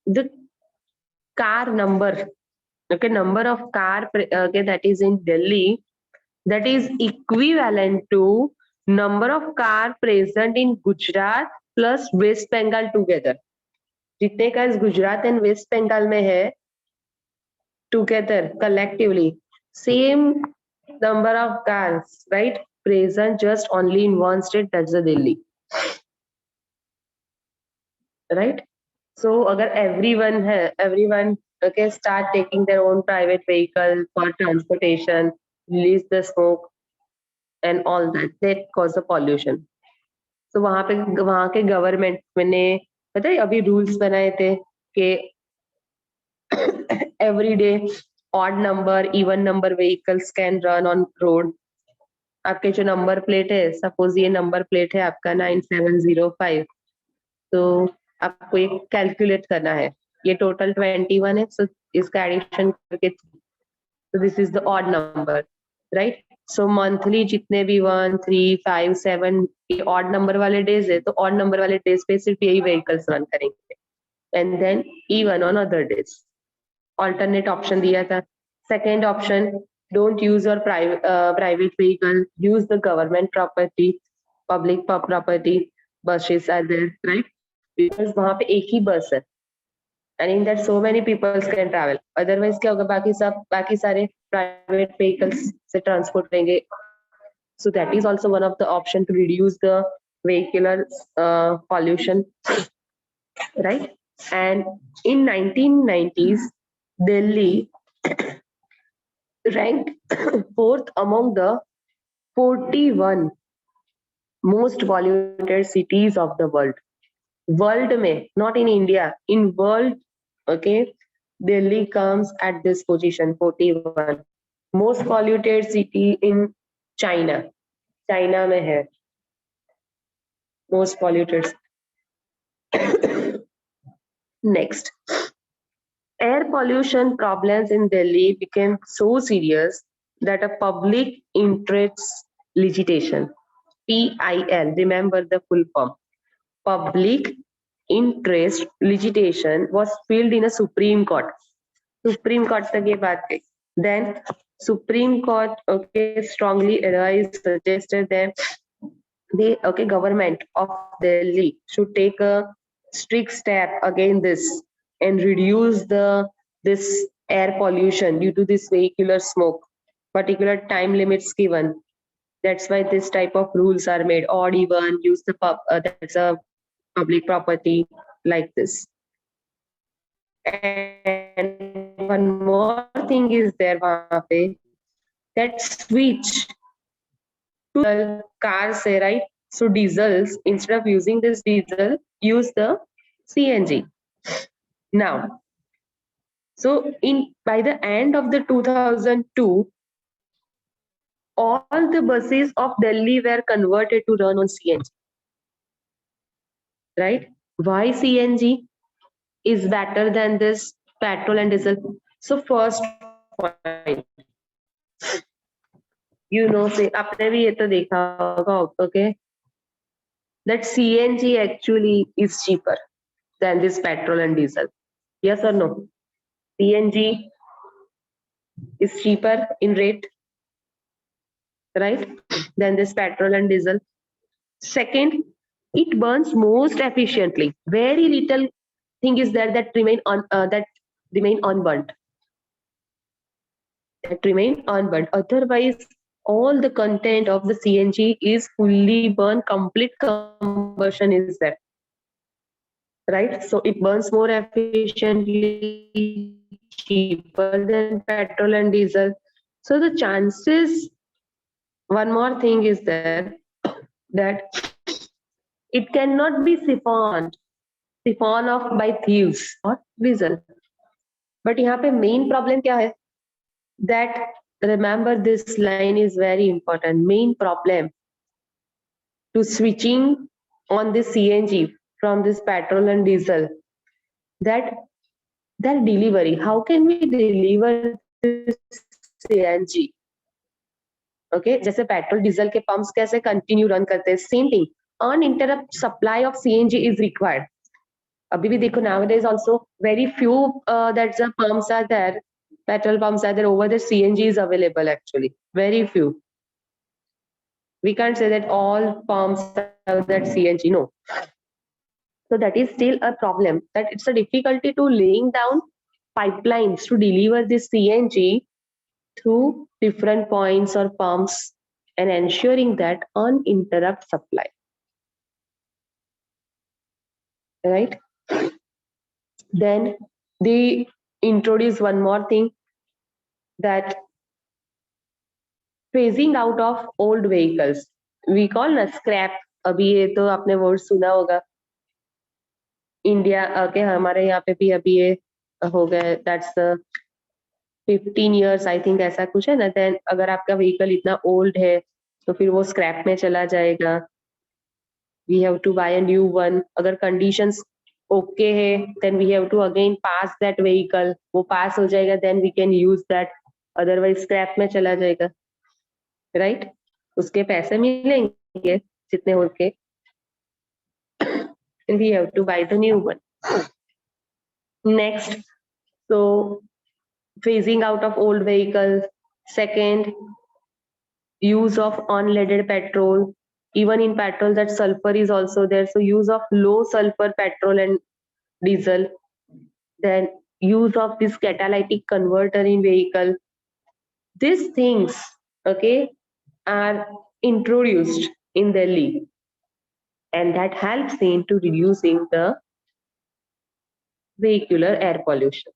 the car number, okay, number of car okay, that is in Delhi, that is equivalent to number of car present in Gujarat plus West Bengal together. जितने cars Gujarat and West Bengal में है together collectively, same number of cars, right, present just only in one state, that's the Delhi, right? So agar everyone okay start taking their own private vehicle for transportation, release the smoke and all that cause the pollution. तो वहां के government मैंने पता है अभी rules बनाए थे कि every day odd number even number vehicles can run on road. आपके जो नंबर प्लेट है, सपोज ये नंबर प्लेट है आपका 9705, तो आपको ये कैलकुलेट करना है, ये टोटल 21 है, सो इसका एडिशन करके, so this is the odd number, right? So monthly जितने भी 1 3 5 7 ये odd number वाले डेज है, तो odd number वाले डेज पे सिर्फ यही vehicles रन करेंगे, and then even on other days. Alternate option दिया था. Second option, don't use your private vehicle, use the government property, public property, buses are there, right? Because वहाँ पे एक ही बस है, and in that so many people can travel. Otherwise क्या होगा, बाकी सारे private vehicles से transport करेंगे. So that is also one of the option to reduce the vehicular pollution, right? And in 1990s, Delhi ranked fourth among the 41 most polluted cities of the world. World में, not in India, in world, okay, Delhi comes at this position 41. Most polluted city in China. China में है most polluted. Next, air pollution problems in Delhi became so serious that a public interest litigation, PIL, remember the full form, public interest litigation, was filed in a Supreme Court. Supreme Court तक ये बात गई. Then Supreme Court, okay, strongly advised, suggested that the government of Delhi should take a strict step against this and reduce this air pollution due to this vehicular smoke. Particular time limits given. That's why this type of rules are made. Odd even, use the that's a public property, like this. And one more thing is there, वहाँ पे, that switch to the cars, right? So diesels, instead of using this diesel, use the CNG. Now, so by the end of the 2002, all the buses of Delhi were converted to run on CNG. Right? Why CNG is better than this petrol and diesel? So first point, say आपने भी ये तो देखा होगा, okay, that CNG actually is cheaper than this petrol and diesel. Yes or no? CNG is cheaper in rate, right, than this petrol and diesel. Second, it burns most efficiently. Very little thing is there that remain unburnt. Otherwise, all the content of the CNG is fully burned. Complete combustion is there, right? So it burns more efficiently, cheaper than petrol and diesel. So the chances, one more thing is there, that it cannot be siphoned off by thieves or diesel. But यहाँ पे main problem क्या है? That, remember, this line is very important. Main problem to switching on the CNG from this petrol and diesel, that their delivery, how can we deliver this CNG? Okay, जैसे petrol diesel के pumps कैसे continue run करते हैं, same thing, uninterrupt supply of CNG is required. अभी भी देखो, nowadays also very few that the pumps are there, petrol pumps are there, over the CNG is available, actually very few. We can't say that all pumps have that CNG, no. So that is still a problem, that it's a difficulty to laying down pipelines to deliver this CNG through different points or pumps and ensuring that uninterrupt supply. Right? Then they introduce one more thing, that phasing out of old vehicles. We call ना scrap. अभी ये तो आपने word सुना होगा. India के हमारे यहाँ पे भी अभी ये हो गया, दैट्स 15 years आई थिंक, ऐसा कुछ है ना. देन अगर आपका व्हीकल इतना ओल्ड है तो फिर वो स्क्रैप में चला जाएगा. We have to buy a new one. अगर कंडीशंस ओके है, then we have to again pass that vehicle. वो पास हो जाएगा, then we can use that. Otherwise scrap में चला जाएगा. राइट? उसके पैसे मिलेंगे जितने होके, we have to buy the new one. Next, so phasing out of old vehicles. Second, use of unleaded petrol. Even in petrol, that sulfur is also there, so use of low sulfur petrol and diesel. Then use of this catalytic converter in vehicle. These things, okay, are introduced in Delhi, and that helps in to reducing the vehicular air pollution.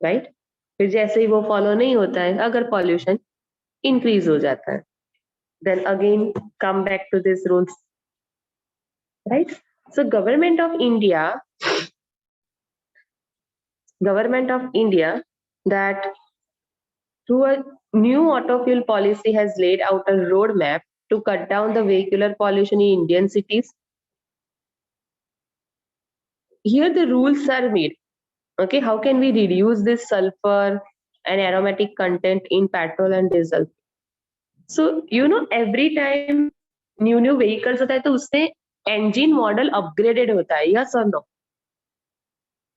Right? फिर जैसे ही वो follow नहीं होता है, अगर pollution increase हो जाता है, then again come back to these rules. Right? So government of India that through a new auto fuel policy has laid out a roadmap to cut down the vehicular pollution in Indian cities. Here the rules are made. Okay, how can we reduce this sulfur and aromatic content in petrol and diesel? So every time new vehicles होता है तो उससे engine model upgraded होता है. yes or no?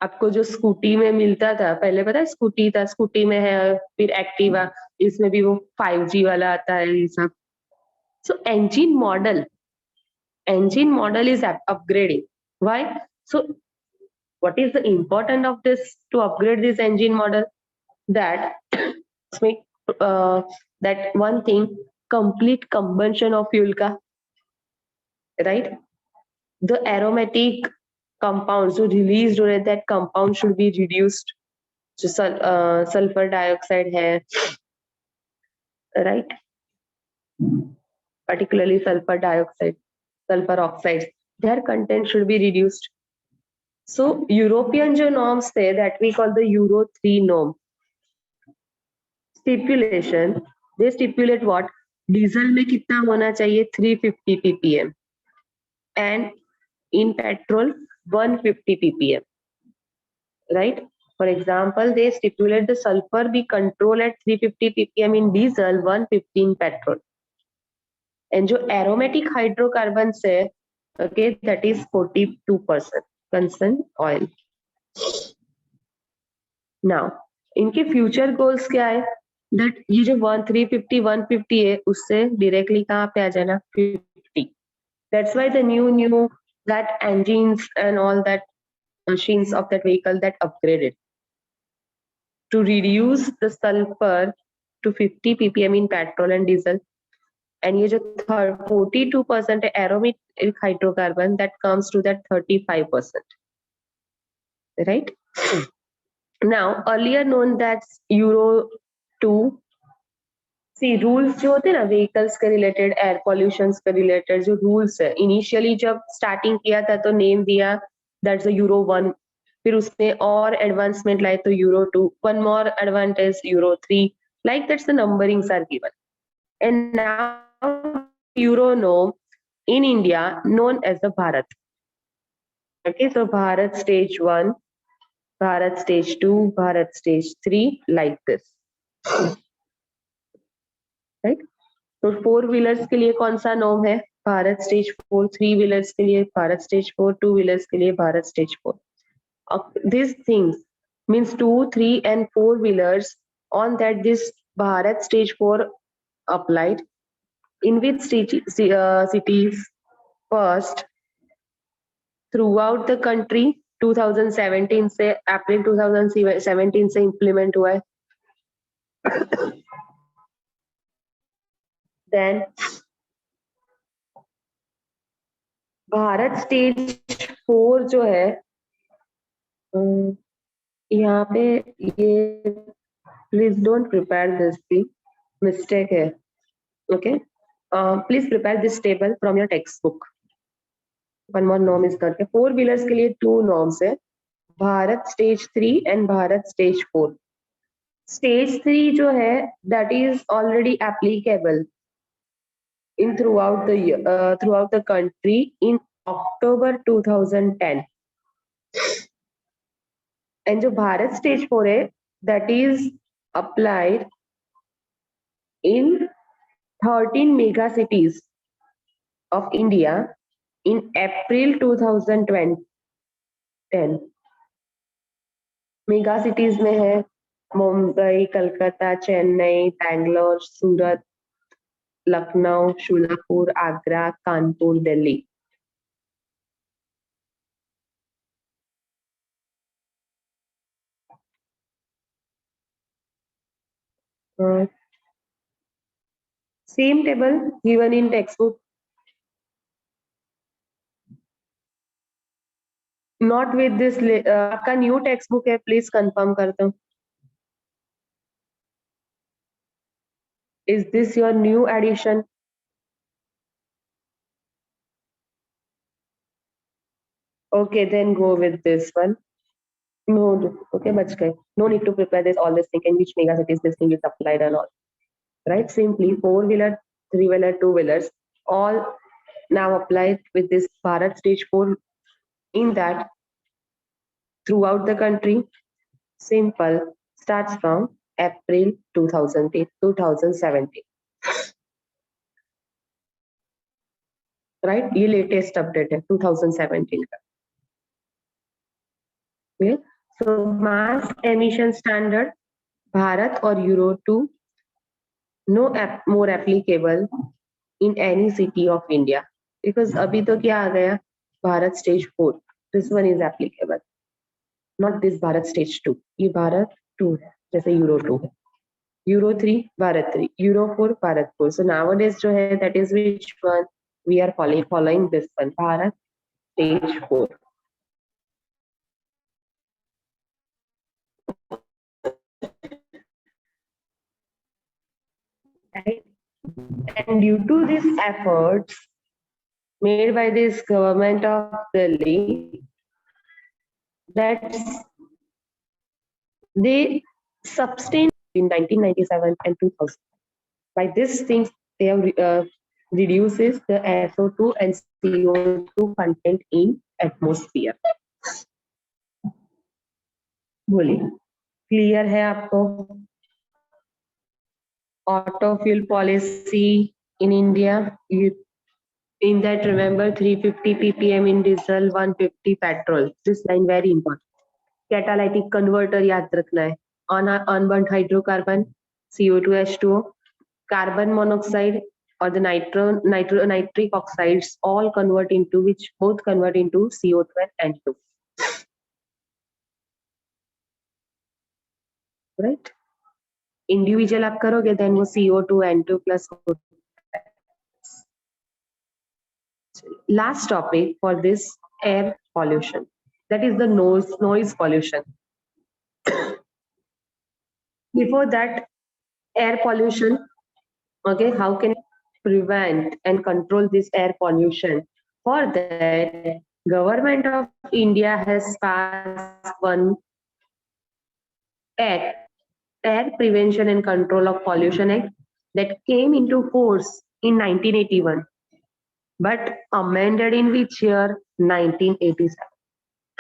आपको जो scooty में मिलता था पहले, पता है, स्कूटी था, स्कूटी में है, फिर एक्टिवा, इसमें भी वो 5G वाला आता है, ये सब. So engine model is upgrading. Why? So what is the importance of this to upgrade this engine model? That that one thing, complete combustion of fuel का, right? The aromatic compounds जो released हो रहे, that compound should be reduced. जो sulfur dioxide है, right? Particularly sulfur dioxide, sulfur oxides, their content should be reduced. So European जो norms थे, that we call the Euro 3 norm. Stipulation, they stipulate what? Diesel में कितना होना चाहिए? 350 ppm, and in petrol 150 ppm. Right? For example, they stipulate the sulfur be controlled at 350 ppm in diesel, 150 in petrol. And जो aromatic hydrocarbons है, okay, that is 42% concern oil. Now, इनके future goals क्या है? That ये जो 350 150 है, उससे directly कहाँ पे आ जाना? 50. That's why the new that engines and all that machines of that vehicle that upgraded to reduce the sulfur to 50 ppm in petrol and diesel. And ये जो 42% aromatic hydrocarbon, that comes to that 35%. Right? Now, earlier known that Euro 2. See, rules जो होते हैं ना vehicles के related, air pollutions के related जो rules है, initially जब starting किया था तो name दिया, that's the Euro 1. फिर उसने और advancement लाए तो Euro 2. One more advantage, Euro 3. Like that's the numberings are given. And now Euro norm in India known as the Bharat. Okay, so Bharat stage 1, Bharat stage 2, Bharat stage 3, like this. Right? तो 4 wheelers के लिए कौन सा norm है? Bharat stage 4, 3 wheelers के लिए Bharat stage 4, 2 wheelers के लिए Bharat stage 4. These things means 2, 3 and 4 wheelers on that this Bharat stage 4 applied. In which cities first throughout the country 2017 से अप्रैल 2017 से इम्प्लीमेंट हुआ है. Then भारत स्टेज 4 जो है यहाँ पे ये please don't prepare this thing, mistake है. Okay, please prepare this table from your text book. One more norm is करके 4 व्हीलर्स के लिए 2 नॉर्म्स है, Bharat stage 3 and Bharat stage 4. Stage 3 जो है that is already applicable in throughout the country in October 2010. And जो Bharat stage 4 है that is applied in 13 mega cities of India in April 2010. Mega cities में है Mumbai, Calcutta, Chennai, Bangalore, Surat, Lucknow, Sholapur, Agra, Kanpur, Delhi. Same table given in textbook. Not with this. आपका new text book है, please confirm करता हूँ. Is this your new addition? Okay, then go with this one. No, okay, बच गए. No need to prepare this all this thing in which mega cities this thing is applied and all. Right? Simply 4-wheeler, 3-wheeler, 2-wheelers all now applied with this Bharat stage 4 in that throughout the country. Simple starts from April 2017. Right? ये latest update है 2017 का. Okay? So mass emission standard Bharat और Euro 2 no more applicable in any city of India because अभी तो क्या आ गया Bharat stage 4. This one is applicable, not this Bharat stage 2. ये भारत 2 है जैसे Euro 2 है. Euro 3 Bharat 3, Euro 4 Bharat 4. So nowadays जो है that is which one we are following this one Bharat stage 4. Right? And due to these efforts made by this government of Delhi, that they sustained in 1997 and 2000. By these things, they have reduces the SO2 and CO2 content in atmosphere. बोलिए, clear है आपको? Auto fuel policy in India, in that remember 350 ppm in diesel, 150 petrol. This line very important. Catalytic converter याद रखना है. Unburnt hydrocarbon, CO2H2O, carbon monoxide or the nitric oxides all convert into both convert into CO2 and N2. Right? Individual आप करोगे then वो CO2 N2 plus. Last topic for this air pollution, that is the noise pollution. Before that, air pollution, okay, how can prevent and control this air pollution? For that, Government of India has passed one act, Air Prevention and Control of Pollution Act, that came into force in 1981, but amended in which year? 1987.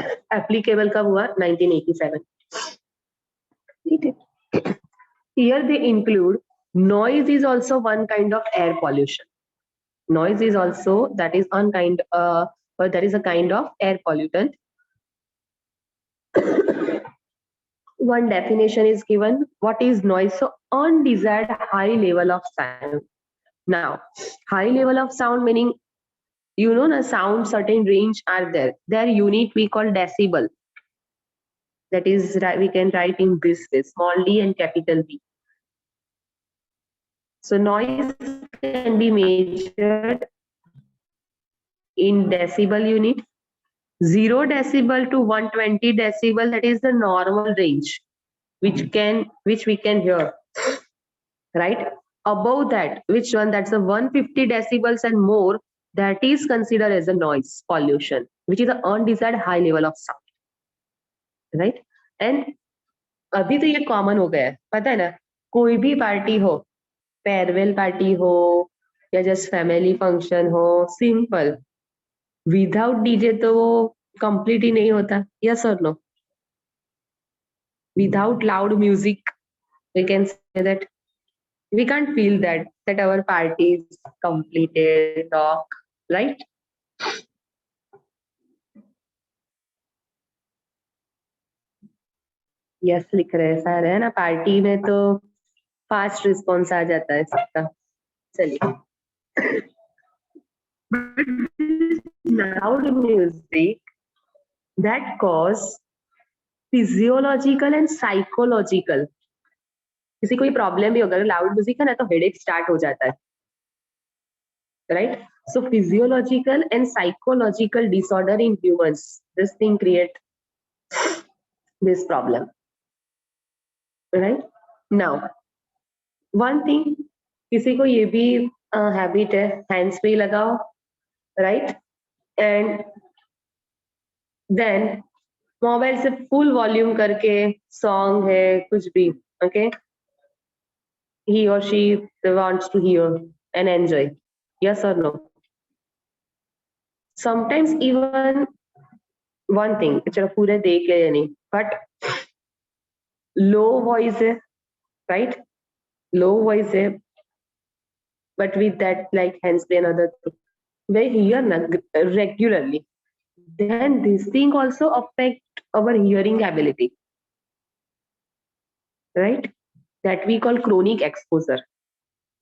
Applicable कब हुआ? 1987. ठीक है. Here they include noise is also one kind of air pollution. Noise is also that is one kind or that is a kind of air pollutant. One definition is given. What is noise? So undesired high level of sound. Now, high level of sound meaning, you know, the sound certain range are there. Their unit we call decibel. That is, we can write in this way, small d and capital B. So noise can be measured in decibel unit. 0 decibel to 120 decibel, that is the normal range which we can hear, right? Above that, which one? That's a 150 decibels and more, that is considered as a noise pollution, which is an undesired high level of sound, right? And अभी तो ये common हो गया है, पता है ना, कोई भी पार्टी हो, फेयरवेल पार्टी हो या जस्ट फैमिली फंक्शन हो, सिंपल, विदाउट डीजे तो वो कंप्लीट ही नहीं होता. यस और no? Without loud music, we can say that we can't feel that our party is completed, talk, right? Yes लिख रहे हैं सर, है ना, पार्टी में तो फास्ट रिस्पॉन्स आ जाता है सबका. चलिए. Loud music that cause physiological and psychological. किसी को प्रॉब्लम भी होगा, लाउड म्यूजिक है ना, तो हेडेक स्टार्ट हो जाता है, right? So physiological and psychological disorder in humans, this thing create this problem, right? Now, one thing, किसी को ये भी हैबिट है, हैंड्स फ्री लगाओ, राइट? एंड देन मोबाइल से फुल वॉल्यूम करके सॉन्ग है कुछ भी, okay, he or she wants to hear and enjoy. Yes or no? Sometimes even one thing, चलो पूरे देख के नहीं, but low voice है, right? Low voice है, but with that like hands free and other thing, they hear regularly, then this thing also affect our hearing ability, right? That we call chronic exposure.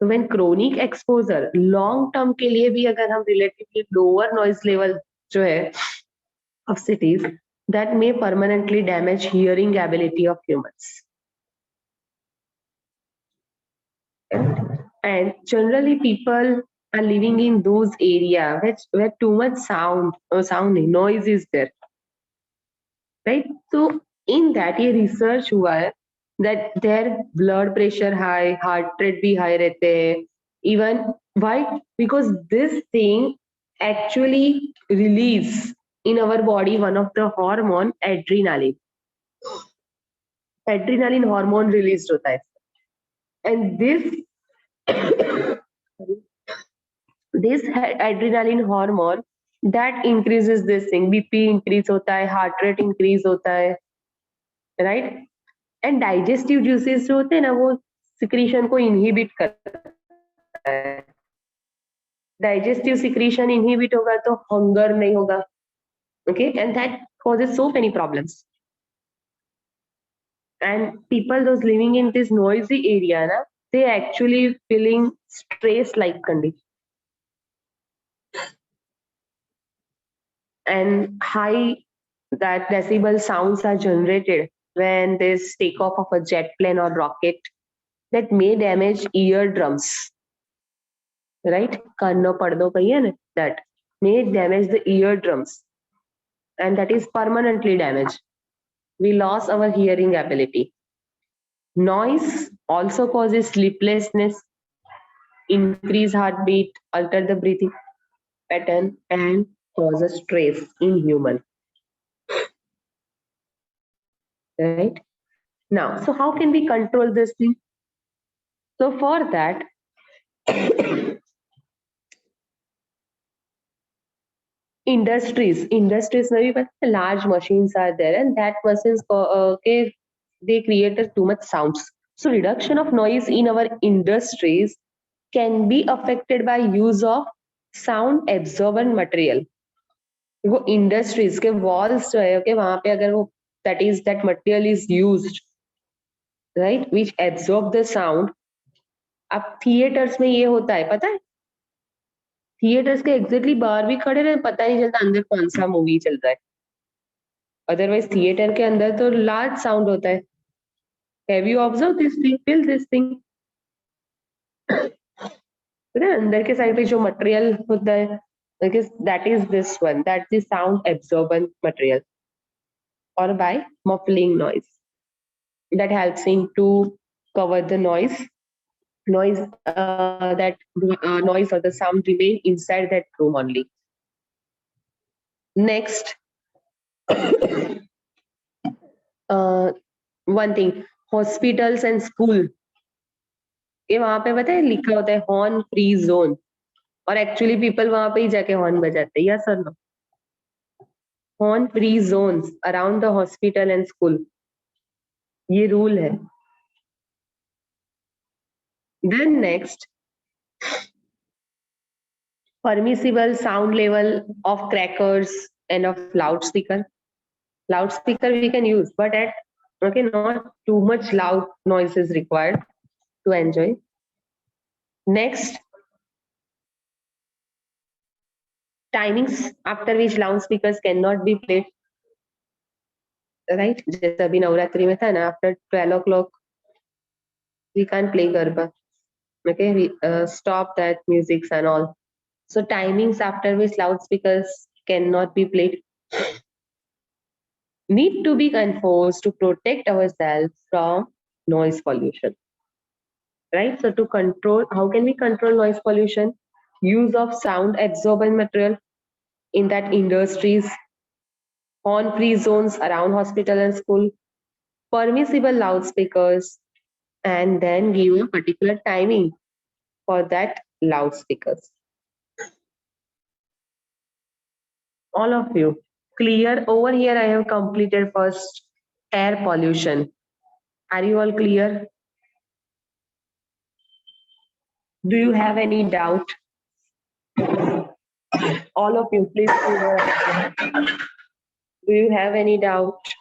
So when chronic exposure long term के लिए भी अगर हम relatively lower noise level जो है of cities, that may permanently damage hearing ability of humans. And generally people are living in those areas where too much noise is there, right? So in that ये research हुआ है that their blood pressure high, heart rate भी high रहते हैं. Even why? Because this thing actually release in our body one of the hormone, adrenaline. Adrenaline hormone released होता है, and this adrenaline hormone that increases this thing, BP increase होता है, heart rate increase होता है, right? And digestive juices जो होते हैं ना, वो secretion को inhibit करता है. Digestive secretion inhibit होगा तो hunger नहीं होगा, okay, and that causes so many problems. And people those living in this noisy area na, they actually feeling stress like condition, and high that decibel sounds are generated when there's takeoff of a jet plane or rocket, that may damage eardrums, right? Kanno paddo kahiye na, that may damage the eardrums, and that is permanently damaged. We lost our hearing ability. Noise also causes sleeplessness, increase heartbeat, alter the breathing pattern, and causes stress in human. Right? Now, so how can we control this thing? So for that, industries में भी पता है large machines are there and that machines के they created too much sounds. So reduction of noise in our industries can be affected by use of sound absorbent material. वो industries के walls जो है okay वहां पे अगर वो that material is used right which absorb the sound. अब theatres में ये होता है पता है थिएटर्स के एग्जैक्टली बाहर भी खड़े रहे पता नहीं चलता अंदर कौन सा मूवी चल रहा है अदरवाइज थिएटर के अंदर तो लार्ज साउंड होता है have you observe this thing feel this thing अंदर के साइड पे जो मटेरियल होता है that is this one that is sound absorbent material और bye muffling noise that helps in to cover the noise that noise or the sound remain inside that room only. Next, one thing, hospitals and school. ये वहां पे पता है लिखा होता है horn free zone और एक्चुअली पीपल वहां पे ही जाके हॉर्न बजाते हैं या sir no horn free zones around the hospital and school ये रूल है. Then next, permissible sound level of crackers and of loudspeaker. Loudspeaker we can use, but at okay, not too much loud noise is required to enjoy. Next, timings after which loudspeakers cannot be played. Right? जैसे अभी नवरात्रि में था ना after 12 o'clock we can't play garba. Okay, we stop that music and all. So timings after which loudspeakers cannot be played need to be enforced to protect ourselves from noise pollution. Right? So to control, how can we control noise pollution? Use of sound absorbent material in that industries, horn-free zones around hospital and school, permissible loudspeakers, and then give a particular timing for that loudspeakers. All of you, clear? Over here I have completed first air pollution. Are you all clear? Do you have any doubt? All of you, please. Do you have any doubt?